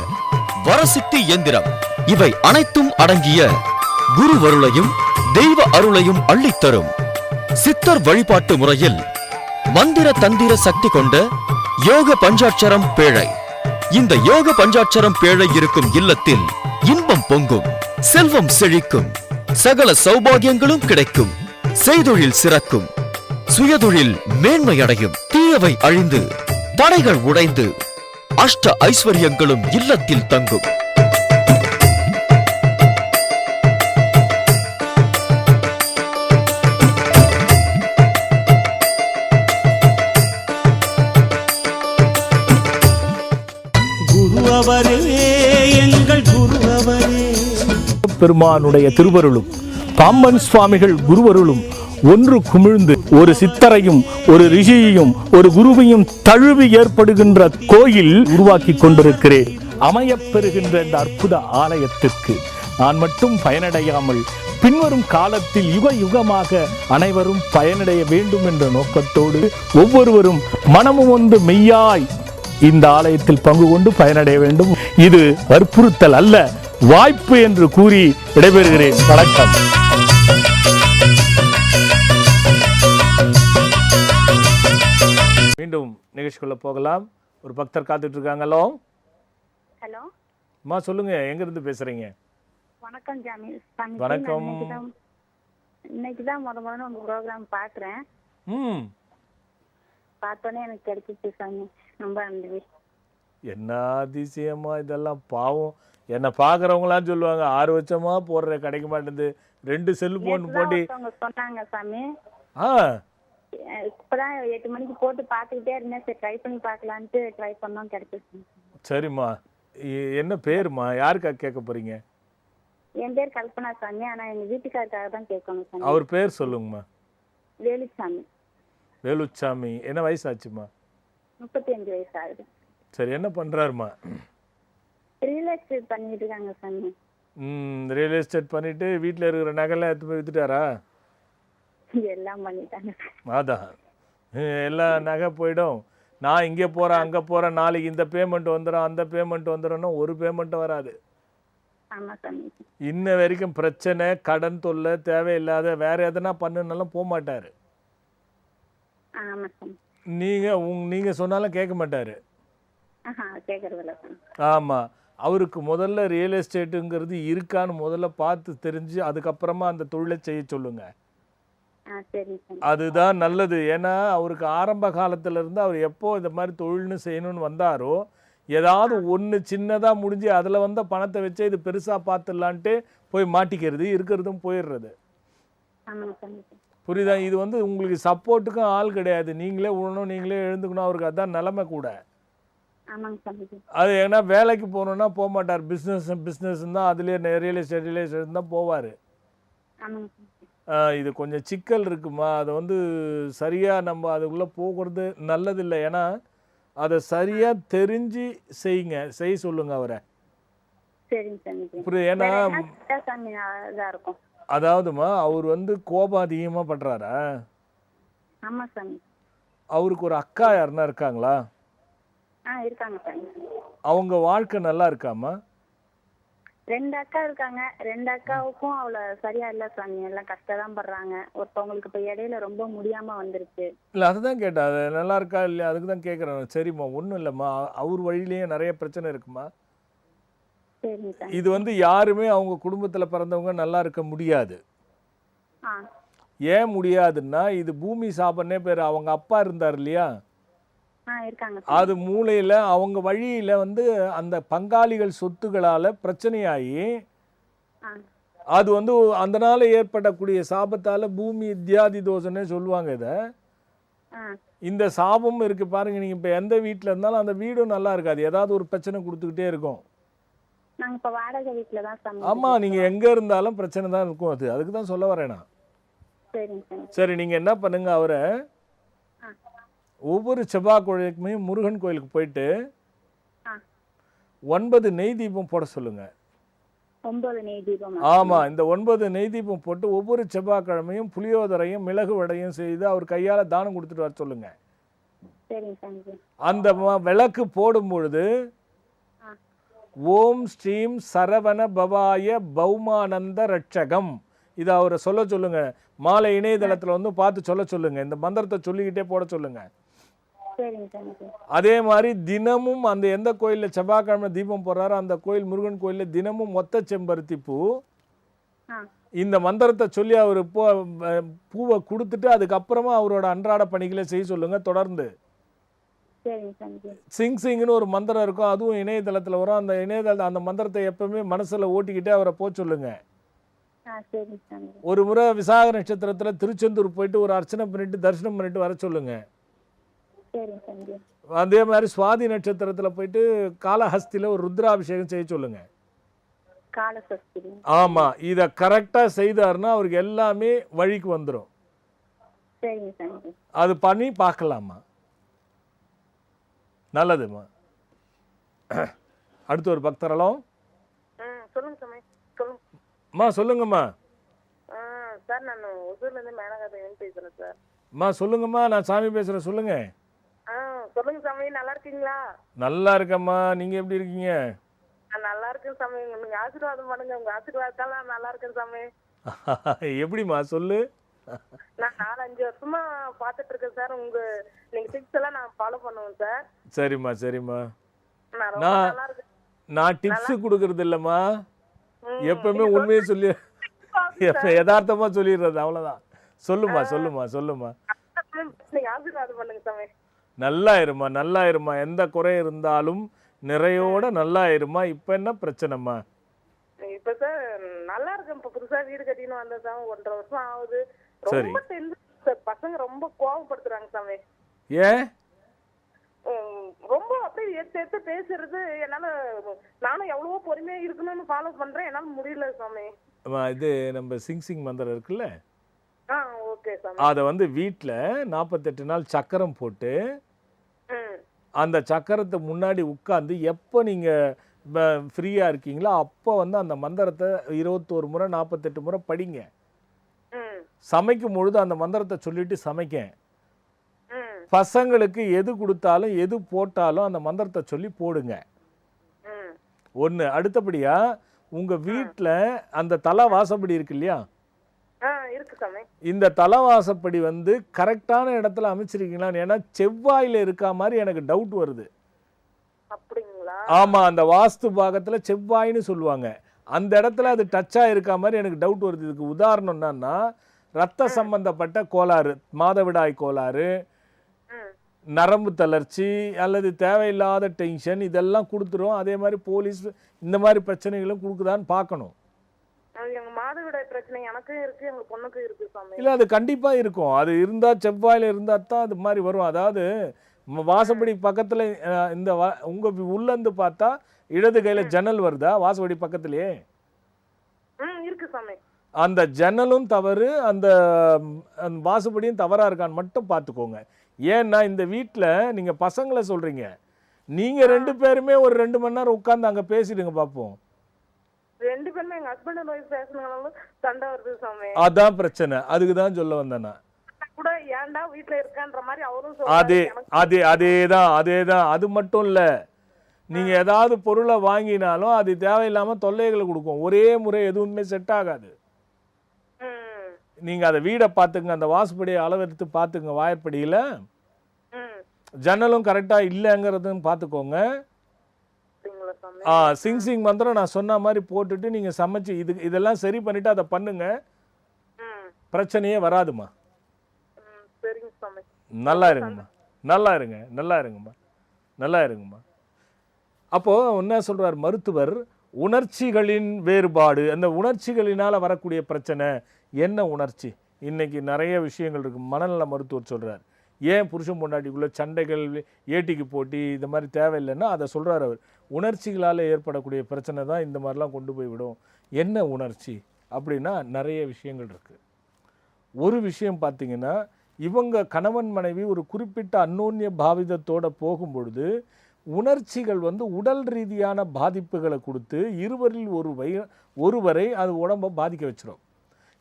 வரசித்தி எந்திரம், இவை அனைத்தும் அடங்கிய குருவருளையும் தெய்வ அருளையும் அள்ளித்தரும் சித்தர் வழிபாட்டு முறையில் மந்திர தந்திர சக்தி கொண்ட யோக பஞ்சாட்சரம் பேழை. இந்த யோக பஞ்சாட்சரம் பேழை இருக்கும் இல்லத்தில் இன்பம் பொங்கும், செல்வம் செழிக்கும், சகல சௌபாகியங்களும் கிடைக்கும், செய்தொழில் சிறக்கும், சுயதொழில் மேன்மையடையும், தீயவை அழிந்து தடைகள் உடைந்து அஷ்ட ஐஸ்வர்யங்களும் இல்லத்தில் தங்கும். குருவரே எங்கள் குருவரே. பெருமானுடைய திருவருளும் பாம்பன் சுவாமிகள் குருவருளும் ஒன்று குமிழ்ந்து ஒரு சித்தரையும் ஒரு ரிஷியையும் ஒரு குருவையும் தழுவி ஏற்படுகின்ற கோயில் உருவாக்கி கொண்டிருக்கிறேன். அமையப் பெறுகின்ற இந்த அற்புத ஆலயத்திற்கு நான் மட்டும் பயனடையாமல் பின்வரும் காலத்தில் யுக யுகமாக அனைவரும் பயனடைய வேண்டும் என்ற நோக்கத்தோடு ஒவ்வொருவரும் மனமும் வந்து மெய்யாய் இந்த ஆலயத்தில் பங்கு கொண்டு பயனடைய வேண்டும். இது வற்புறுத்தல் அல்ல, வாய்ப்பு என்று கூறி விடைபெறுகிறேன். வணக்கம். மீண்டும் நிகழ்ச்சிக்குள்ள போகலாம். ஒரு பக்தர் காத்துட்டு இருக்காங்களோ. ஹலோ அம்மா சொல்லுங்க, எங்க இருந்து பேசுறீங்க? வணக்கம் ஜாமி. வணக்கம். இன்னைக்கு தான் முதல்ல உங்க ப்ரோக்ராம் பாக்குறேன். பார்த்தோன்னே எனக்கு கிடைச்சிச்சு சாமி, ரொம்ப நன்றி. என்ன அதிசயமா இதெல்லாம். பாவம், என்னை பார்க்குறவங்களாம் சொல்லுவாங்க 6 வருஷமா போடுற கிடைக்க மாட்டேங்குது, 2 செல்போன் போட்டு சொன்னாங்க சாமி. ஆ இப்பதான் 8 மணிக்கு போட்டு பார்த்துக்கிட்டே இருந்தேன், சரி ட்ரை பண்ணி பார்க்கலான்ட்டு ட்ரை பண்ணோம், கிடைச்சிச்சு. சரிம்மா, என்ன பேருமா? யாருக்காக கேட்க போறீங்க? என் பேர் கல்பனா சாமி, ஆனா எங்க வீட்டுக்காரருக்காக தான் கேட்கணும் சாமி. அவர் பேர் சொல்லுங்கம்மா. வேலுச்சாமி. வேலுச்சாமி. என்ன வயசாச்சுமா? 35 வயசு ஆகுது. சரி, என்ன பண்றாருமா? ரியல் எஸ்டேட் பண்ணிட்டு இருக்காங்க சாமி. ரியல் எஸ்டேட் பண்ணிட்டு வீட்டில் இருக்கிற நகைலாம் எடுத்து போய் வித்துட்டாரா? எல்லாம் பண்ணிட்டாங்க. அதான் எல்லா நகை போயிடும். நான் இங்கே போகிறேன் அங்கே போகிறேன், நாளைக்கு இந்த பேமெண்ட் வந்துடும் அந்த பேமெண்ட் வந்துடும்னா ஒரு பேமெண்ட்டும் வராது. ஆமா சாமி. இன்ன வரைக்கும் பிரச்சனை, கடன் தொல்லை, தேவையில்லாத வேற எதனா பண்ணுனாலும் போக மாட்டாரு. ஆமா சாமி. நீங்கள் சொன்னாலும் கேட்க மாட்டார். கேட்கறதில்ல சாமி. ஆமாம், அவருக்கு முதல்ல ரியல் எஸ்டேட்டுங்கிறது இருக்கான்னு முதல்ல பார்த்து தெரிஞ்சு அதுக்கப்புறமா அந்த தொழிலை செய்ய சொல்லுங்க. அதுதான் நல்லது. ஏன்னா அவருக்கு ஆரம்ப காலத்துல இருந்து அவர் எப்போ இந்த மாதிரி தொழில்னு செய்யணும்னு வந்தாரோ, ஏதாவது ஒன்று சின்னதாக முடிஞ்சு அதில் வந்த பணத்தை வச்சு இது பெருசாக பார்த்துடலான்ட்டு போய் மாட்டிக்கிறது, இருக்கிறதும் போயிடுறது. புரியுதா? இது வந்து உங்களுக்கு சப்போர்ட்டுக்கும் ஆள் கிடையாது, நீங்களே உழணும் நீங்களே எழுந்துக்கணும். அவருக்கு அதுதான் நிலைமை கூட. அது ஏன்னா வேலைக்கு போகணுன்னா போக மாட்டார், பிஸ்னஸ் தான் அதுலேயே ரியல் எஸ்டேட் தான் போவார். இது கொஞ்சம் சிக்கல் இருக்குமா, அதை வந்து சரியாக நம்ம அதுக்குள்ளே போகிறது நல்லதில்லை. ஏன்னா அதை சரியாக தெரிஞ்சு செய்ய சொல்லுங்க அவரை. புரியுது? ஏன்னா அதாவதுமா அவர் வந்து கோபம் அதிகமாக பண்றாரா? அவருக்கு ஒரு அக்கா யாருன்னா இருக்காங்களா? அவங்க வாழ்க்கை நல்லா இருக்காமா? 2 அக்கா இருக்காங்க. 2 அக்காவுக்கும் அவ்வளவு சரியா இல்ல சாமி, எல்லாம் கஷ்டம் படுறாங்க. ஒருத்தவங்களுக்கு இப்ப இடையில ரொம்ப முடியாம வந்துருச்சு. இல்ல அதுதான் கேட்டா, அது நல்லா இருக்கா இல்லையா அதுக்கு தான் கேட்குறேன். சரிம்மா, ஒன்றும் இல்லைம்மா, அவர் வழியிலேயே நிறைய பிரச்சனை இருக்குமா. இது வந்து யாருமே அவங்க குடும்பத்தில் பிறந்தவங்க நல்லா இருக்க முடியாது. ஏன் முடியாதுன்னா, இது பூமி சாபன்னே பேர். அவங்க அப்பா இருந்தார் இல்லையா, அது மூளையில் அவங்க வழியில் வந்து அந்த பங்காளிகள் சொத்துக்களால் பிரச்சனையாகி அது வந்து அதனால ஏற்படக்கூடிய சாபத்தால் பூமி தியாதி தோஷம்னே சொல்லுவாங்க. இதை இந்த சாபம் இருக்கு பாருங்க. நீங்கள் இப்போ எந்த வீட்டில் இருந்தாலும் அந்த வீடும் நல்லா இருக்காது, ஏதாவது ஒரு பிரச்சனை கொடுத்துக்கிட்டே இருக்கும். ஆமாம், நீங்கள் எங்கே இருந்தாலும் பிரச்சனை தான் இருக்கும். அதுக்கு தான் சொல்ல வரேன் நான். சரி, நீங்கள் என்ன பண்ணுங்க, அவரை ஒவ்வொரு செவ்வாய்க்கிழமைக்குமே முருகன் கோயிலுக்கு போயிட்டு 9 நெய் தீபம் போட சொல்லுங்க. 9 நெய் தீபம்? ஆமா, இந்த 9 நெய் தீபம் போட்டு ஒவ்வொரு செவ்வாய்க்கிழமையும் புளியோதரையும் மிளகு வடையும் செய்து அவர் கையால தானம் கொடுத்துட்டு வர சொல்லுங்க. சரிங்க சாமிஜி. அந்த விளக்கு போடும் பொழுது ஓம் ஸ்ரீம் சரவண பவாய பௌமானந்த ரட்சகம் இதை அவரை சொல்லுங்க. மாலை இணையதளத்தில் வந்து பார்த்து சொல்லுங்க. இந்த மந்திரத்தை சொல்லிக்கிட்டே போட சொல்லுங்க. சரிங்க சாமிஜி. அதே மாதிரி தினமும் அந்த எந்த கோயிலில் செவ்வாய்க்கிழமை தீபம் போடுறாரோ அந்த கோயில் முருகன் கோயிலில் தினமும் மொத்த செம்பருத்தி பூ இந்த மந்திரத்தை சொல்லி அவர் பூவை கொடுத்துட்டு அதுக்கப்புறமா அவரோட அன்றாட பணிகளை செய்ய சொல்லுங்க. தொடர்ந்து சிங்னு ஒரு மந்திரம் இருக்கும், அதுவும் இணையதளத்தில் வரும். அந்த இணையதள அந்த மந்திரத்தை எப்பவுமே மனசுல ஓட்டிக்கிட்டே அவரை போக சொல்லுங்க. ஒரு முறை விசாக நட்சத்திரத்தில் திருச்செந்தூர் போயிட்டு ஒரு அர்ச்சனை பண்ணிட்டு தரிசனம் பண்ணிட்டு வர சொல்லுங்க. அதே மாதிரி சுவாதி நட்சத்திரத்தில் போயிட்டு காளஹஸ்தியில் ஒரு ருத்ராபிஷேகம் செய்ய சொல்லுங்க. ஆமா, இத கரெக்டா செய்தாருன்னா அவருக்கு எல்லாமே வழிக்கு வந்துடும். அது பண்ணி பார்க்கலாமா? நல்லதுமா. அடுத்து ஒரு பக்தரலாம். சொல்லுங்கம்மா. சொல்லுங்கம்மா. சார் நான் ஒசூர்ல இருந்து மேனகாதேவன் பேசுறேன் சார். அம்மா சொல்லுங்கம்மா, நான் சாமி பேசுறேன். சொல்லுங்க. சொல்லுங்க சாமி, நல்லா இருக்கீங்களா? நல்லா இருக்கம்மா, நீங்க எப்படி இருக்கீங்க? நல்லா இருக்கேன் சாமி, உங்களுக்கு ஆசீர்வாதம் பண்ணுங்க. உங்க ஆசீர்வாதத்தால நல்லா இருக்கேன் சாமி. எப்படிமா சொல்லு? நான் 4-5 வருஷமா பாத்துட்டு இருக்கேன் சார். நீங்க டிப்ஸ் எல்லாம் நான் ஃபாலோ பண்ணுவேன் சார். சரிம்மா சரிம்மா. நான் டிப்ஸ் கொடுக்கறது இல்லம்மா, எப்பவுமே உண்மையை சொல்லி யதார்த்தமா சொல்லிடுறது, அவ்வளவுதான். சொல்லுமா சொல்லுமா சொல்லுமா. ஆசீர்வாதம் பண்ணுங்க சாமி. நல்லா இருமா நல்லா இருமா, எந்த குறை இருந்தாலும் நிறையோட நல்லா இருமா. இப்ப என்ன பிரச்சனைமா? இப்ப சார் நல்லா இருக்கேன். இப்ப புதுசா வீடு கட்டின்னு வந்தேன் சாமி. 1.5 வருஷம் ஆகுது. ரொம்ப டென்ஷன், பசங்க ரொம்ப கோவப்படுத்துறாங்க சாமி. ஏன்? ரொம்ப அப்படியே எடுத்து பேசுறது என்னால, நானும் எவ்வளவோ பொறுமையா இருக்கணும்னு ஃபாலோ பண்றேன், என்னால முடியல சாமி. இது நம்ம சிங் மந்திரம் இருக்குல்ல, ஓகே சாமி. அதை வந்து வீட்டில் 48 நாள் சக்கரம் போட்டு அந்த சக்கரத்தை முன்னாடி உட்காந்து எப்போ நீங்கள் ஃப்ரீயாக இருக்கீங்களோ அப்போ வந்து அந்த மந்திரத்தை 21 முறை 48 முறை படிங்க. சமைக்கும் பொழுது அந்த மந்திரத்தை சொல்லிட்டு சமைக்க. பசங்களுக்கு எது கொடுத்தாலும் எது போட்டாலும் அந்த மந்திரத்தை சொல்லி போடுங்க. ஒன்று. அடுத்தபடியாக உங்கள் வீட்டில் அந்த தலை வாசப்படி இருக்கு இல்லையா, இந்த தலைவாசப்படி வந்து கரெக்டான இடத்துல அமைச்சிருக்கீங்களான்னு. ஏன்னா செவ்வாயில இருக்கா மாதிரி எனக்கு டவுட் வருது. ஆமா, அந்த வாஸ்து பாகத்துல செவ்வாய்னு சொல்லுவாங்க, அந்த இடத்துல அது டச்சா இருக்கா மாதிரி எனக்கு டவுட் வருது. இதுக்கு உதாரணம் என்னன்னா, ரத்த சம்பந்தப்பட்ட கோளாறு, மாதவிடாய் கோளாறு, நரம்பு தளர்ச்சி அல்லது தேவையில்லாத டென்ஷன் இதெல்லாம் கொடுத்துரும். அதே மாதிரி போலீஸ் இந்த மாதிரி பிரச்சனைகளும் கொடுக்குதான்னு பார்க்கணும். மாதவிடாய் பிரச்சனை எனக்கும் இருக்கு, எங்க பொண்ணுக்கும் இருக்கு சாமி. இல்ல, அது கண்டிப்பா இருக்கும். அது இருந்தா செவ்வாயில இருந்தா தான் அது மாதிரி வரும். அதாவது வாசப்படி பக்கத்துல இந்த உங்க உள்ள இருந்து பார்த்தா இடது கையில ஜன்னல் வருதா வாசப்படி பக்கத்திலேயே? இருக்கு சாமி. அந்த ஜன்னலும் தவறு, அந்த வாசப்படியும் தவறா இருக்கான்னு மட்டும் பார்த்துக்கோங்க. ஏன்னா இந்த வீட்டில் நீங்க பசங்களை சொல்றீங்க, நீங்க 2 பேருமே ஒரு 2 மணி நேரம் உட்கார்ந்து அங்க பேசிடுங்க பார்ப்போம். 2 பேருமே எங்க ஹஸ்பண்ட் அண்ட் ஒய்ஃப் பேசுனாலும் சண்டை வருது சாமி. அதான் பிரச்சனை. அதுக்கு தான் சொல்ல வந்தேன் நான். கூட ஏன்டா வீட்ல இருக்கன்ற மாதிரி அவரும் சொல்றாரு. அதேதான். அது மட்டும் இல்ல, நீங்க ஏதாவது பொருளை வாங்கினாலும் அது தேவையில்லாம தொல்லைகளை கொடுக்கும். ஒரே முறை எதுவுமே செட் ஆகாது. நீங்க அதை வீடை பார்த்துங்க, அந்த வாசப்படியை அளவெடுத்து பார்த்துங்க. வாயற்படியில ஜன்னலும் கரெக்டா இல்லைங்கிறதுன்னு பார்த்துக்கோங்க. சிங் மந்திரம் நான் சொன்ன மாதிரி போட்டுட்டு நீங்க சமைச்சு இதெல்லாம் சரி பண்ணிட்டு அதை பண்ணுங்க, பிரச்சனையே வராதுமா. நல்லா இருங்கம்மா, நல்லா இருங்கம்மா. அப்போ என்ன சொல்றார் மருத்துவர்? உணர்ச்சிகளின் வேறுபாடு, அந்த உணர்ச்சிகளினால வரக்கூடிய பிரச்சனை. என்ன உணர்ச்சி? இன்னைக்கு நிறைய விஷயங்கள் இருக்கு. மனநல மருத்துவர் சொல்றார், ஏன் புருஷன் பொண்டாட்டிக்குள்ள சண்டைகள், ஏட்டிக்கு போட்டி, இந்த மாதிரி தேவையில்லைன்னா அதை சொல்றாரு அவர். உணர்ச்சிகளால் ஏற்படக்கூடிய பிரச்சனை தான் இந்த மாதிரிலாம் கொண்டு போய் விடும். என்ன உணர்ச்சி அப்படின்னா நிறைய விஷயங்கள் இருக்கு. ஒரு விஷயம் பார்த்தீங்கன்னா, இவங்க கணவன் மனைவி ஒரு குறிப்பிட்ட அந்யோன்ய பாவிதத்தோட போகும்பொழுது உணர்ச்சிகள் வந்து உடல் ரீதியான பாதிப்புகளை கொடுத்து இருவரில் ஒருவரை அது உடம்பை பாதிக்க வச்சிடும்.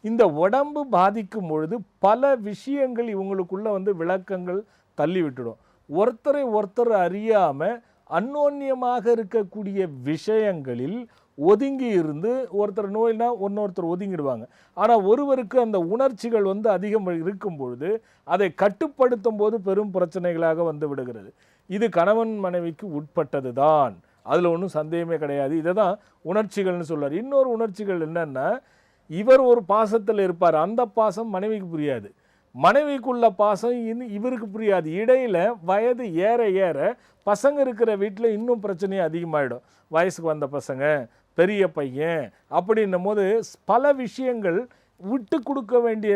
இந்த உடம்பு பாதிக்கும் பொழுது பல விஷயங்கள் இவங்களுக்குள்ள வந்து விளக்கங்கள் தள்ளி விட்டுடும். ஒருத்தரை ஒருத்தர் அறியாமல் அந்யோன்யமாக இருக்கக்கூடிய விஷயங்களில் ஒதுங்கி இருந்து ஒருத்தர் நோய்னா ஒன்னொருத்தர் ஒதுங்கிடுவாங்க. ஆனால் ஒருவருக்கு அந்த உணர்ச்சிகள் அதிகம் இருக்கும் பொழுது அதை கட்டுப்படுத்தும் போது பெரும் பிரச்சனைகளாக வந்து விடுகிறது. இது கணவன் மனைவிக்கு உட்பட்டது தான், அதில் ஒன்றும் சந்தேகமே கிடையாது. இதை தான் உணர்ச்சிகள்னு சொல்றார். இன்னொரு உணர்ச்சிகள் என்னன்னா, இவர் ஒரு பாசத்தில் இருப்பார், அந்த பாசம் மனைவிக்கு புரியாது, மனைவிக்குள்ள பாசம் இவருக்கு புரியாது. இடையில வயது ஏற ஏற பசங்க இருக்கிற வீட்டில் இன்னும் பிரச்சனையே அதிகமாகிடும். வயசுக்கு வந்த பசங்க, பெரிய பையன் அப்படின்னும் போது பல விஷயங்கள் விட்டு கொடுக்க வேண்டிய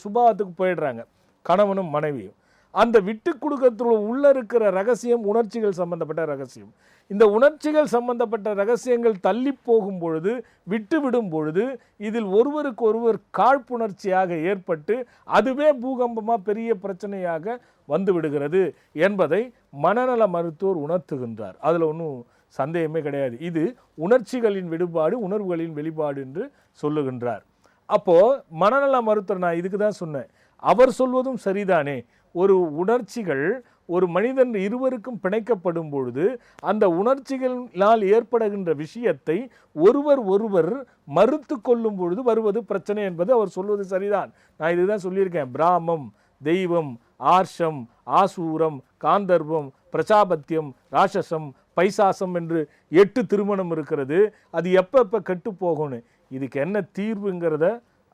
சுபாவத்துக்கு போயிடுறாங்க கணவனும் மனைவியும். அந்த விட்டு கொடுக்கறதுல உள்ள இருக்கிற ரகசியம் உணர்ச்சிகள் சம்பந்தப்பட்ட ரகசியம். இந்த உணர்ச்சிகள் சம்பந்தப்பட்ட ரகசியங்கள் தள்ளி போகும் பொழுது, விட்டு விடும் பொழுது, இதில் ஒருவருக்கு ஒருவர் காழ்ப்புணர்ச்சியாக ஏற்பட்டு அதுவே பூகம்பமாக பெரிய பிரச்சனையாக வந்து விடுகிறது என்பதை மனநல மருத்துவர் உணர்த்துகின்றார். அதில் ஒன்றும் சந்தேகமே கிடையாது. இது உணர்ச்சிகளின் வெளிப்பாடு, உணர்வுகளின் வெளிப்பாடு என்று சொல்லுகின்றார். அப்போது மனநல மருத்துவர், நான் இதுக்கு தான் சொன்னேன், அவர் சொல்வதும் சரிதானே. ஒரு உணர்ச்சிகள் ஒரு மனிதன் இருவருக்கும் பிணைக்கப்படும் பொழுது அந்த உணர்ச்சிகளால் ஏற்படுகின்ற விஷயத்தை ஒருவர் மறுத்து கொள்ளும் பொழுது வருவது பிரச்சனை என்பது அவர் சொல்வது சரிதான். நான் இதுதான் சொல்லியிருக்கேன். பிராமம், தெய்வம், ஆர்ஷம், ஆசூரம், காந்தர்வம், பிரஜாபத்தியம், ராட்சசம், பைசாசம் என்று 8 திருமணம் இருக்கிறது. அது எப்போ கெட்டு போகணும், இதுக்கு என்ன தீர்வுங்கிறத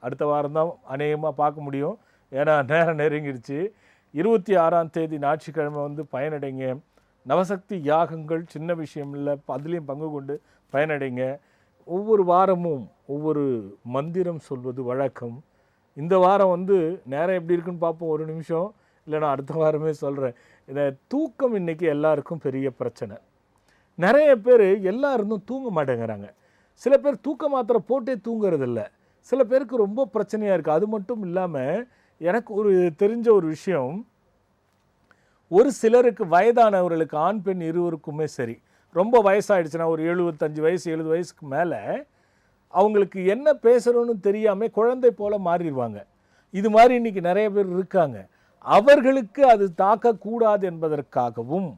அடுத்த வாரம் தான் அநேகமாக பார்க்க முடியும். ஏன்னா நேரம் நெருங்கிடுச்சு. 26ஆம் தேதி ஞாயிற்றுக்கிழமை பயனடைங்க. நவசக்தி யாகங்கள் சின்ன விஷயம் இல்லை, அதுலேயும் பங்கு கொண்டு பயனடைங்க. ஒவ்வொரு வாரமும் ஒவ்வொரு மந்திரம் சொல்வது வழக்கம். இந்த வாரம் நேரம் எப்படி இருக்குன்னு பார்ப்போம். ஒரு நிமிஷம், இல்லைனா அடுத்த வாரமே சொல்கிறேன். இந்த தூக்கம் இன்றைக்கி எல்லாருக்கும் பெரிய பிரச்சனை. நிறைய பேர் எல்லாரும் தூங்க மாட்டேங்கிறாங்க. சில பேர் தூக்க மாத்திரை போட்டே தூங்குறதில்ல. சில பேருக்கு ரொம்ப பிரச்சனையாக இருக்குது. அது மட்டும் இல்லாமல் எனக்கு தெரிஞ்ச ஒரு விஷயம், ஒரு சிலருக்கு வயதானவர்களுக்கு ஆண் பெண் இருவருக்குமே சரி, ரொம்ப வயசாகிடுச்சுன்னா ஒரு 75 வயசு 70 வயசுக்கு மேலே அவங்களுக்கு என்ன பேசுகிறோன்னு தெரியாமல் குழந்தை போல் மாறிடுவாங்க. இது மாதிரி இன்றைக்கி நிறைய பேர் இருக்காங்க. அவர்களுக்கு அது தாக்கக்கூடாது என்பதற்காகவும்,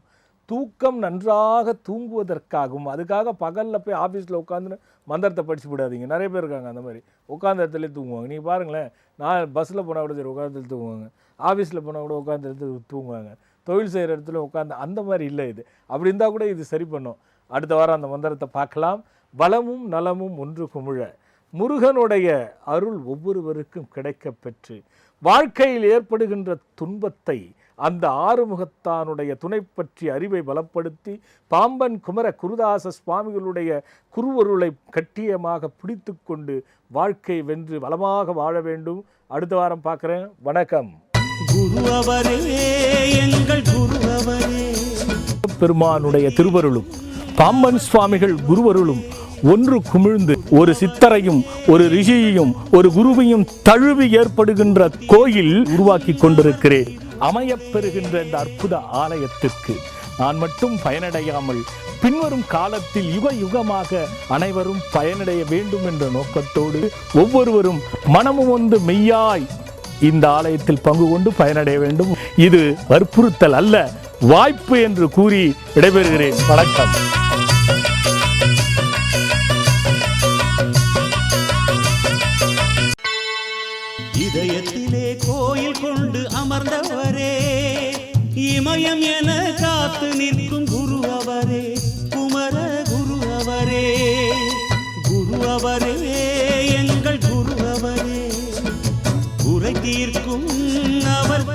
தூக்கம் நன்றாக தூங்குவதற்காகவும், அதுக்காக பகலில் போய் ஆஃபீஸில் உட்காந்து மந்திரத்தை படிச்சு விடாதீங்க. நிறைய பேர் இருக்காங்க அந்த மாதிரி உட்காந்த இடத்துலேயே தூங்குவாங்க. நீங்கள் பாருங்களேன், நான் பஸ்ஸில் போனால் கூட சரி உட்காந்து தூங்குவாங்க, ஆஃபீஸில் போனால் கூட உட்காந்து இடத்துல தூங்குவாங்க, தொழில் செய்கிற இடத்துல உட்காந்து. அந்த மாதிரி இல்லை இது. அப்படி இருந்தால் கூட இது சரி பண்ணும். அடுத்த வாரம் அந்த மந்திரத்தை பார்க்கலாம். வளமும் நலமும் ஒன்று குமிழ முருகனுடைய அருள் ஒவ்வொருவருக்கும் கிடைக்க பெற்று வாழ்க்கையில் ஏற்படுகின்ற துன்பத்தை அந்த ஆறுமுகத்தானுடைய துணை பற்றி அறிவை பலப்படுத்தி பாம்பன் குமர குருதாச சுவாமிகளுடைய குருவருளை கட்டியமாக பிடித்து கொண்டு வாழ்க்கை வென்று வளமாக வாழ வேண்டும். அடுத்த வாரம் பார்க்குறேன். வணக்கம். குருவரே எங்கள் குருவரே. பெருமானுடைய திருவருளும் பாம்பன் சுவாமிகள் குருவருளும் ஒன்று குமிழ்ந்து ஒரு சித்தரையும் ஒரு ரிஷியையும் ஒரு குருவையும் தழுவி ஏற்படுகின்ற கோயில் உருவாக்கி கொண்டிருக்கிறேன். அமையப்பெறுகின்ற இந்த அற்புத ஆலயத்திற்கு நான் மட்டும் பயனடையாமல் பின்வரும் காலத்தில் யுக யுகமாக அனைவரும் பயனடைய வேண்டும் என்ற நோக்கத்தோடு ஒவ்வொருவரும் மனமும் மெய்யாய் இந்த ஆலயத்தில் பங்கு கொண்டு பயனடைய வேண்டும். இது வற்புறுத்தல் அல்ல, வாய்ப்பு என்று கூறி விடைபெறுகிறேன். வணக்கம். இதயத்திலே கோயில் கொண்டு அமர்ந்தவரே, இமயம் என காத்து நிற்கும் குரு அவரே, குமர குரு அவரே. குரு அவரே எங்கள் குரு அவரே, குறை தீர்க்கும் அவர்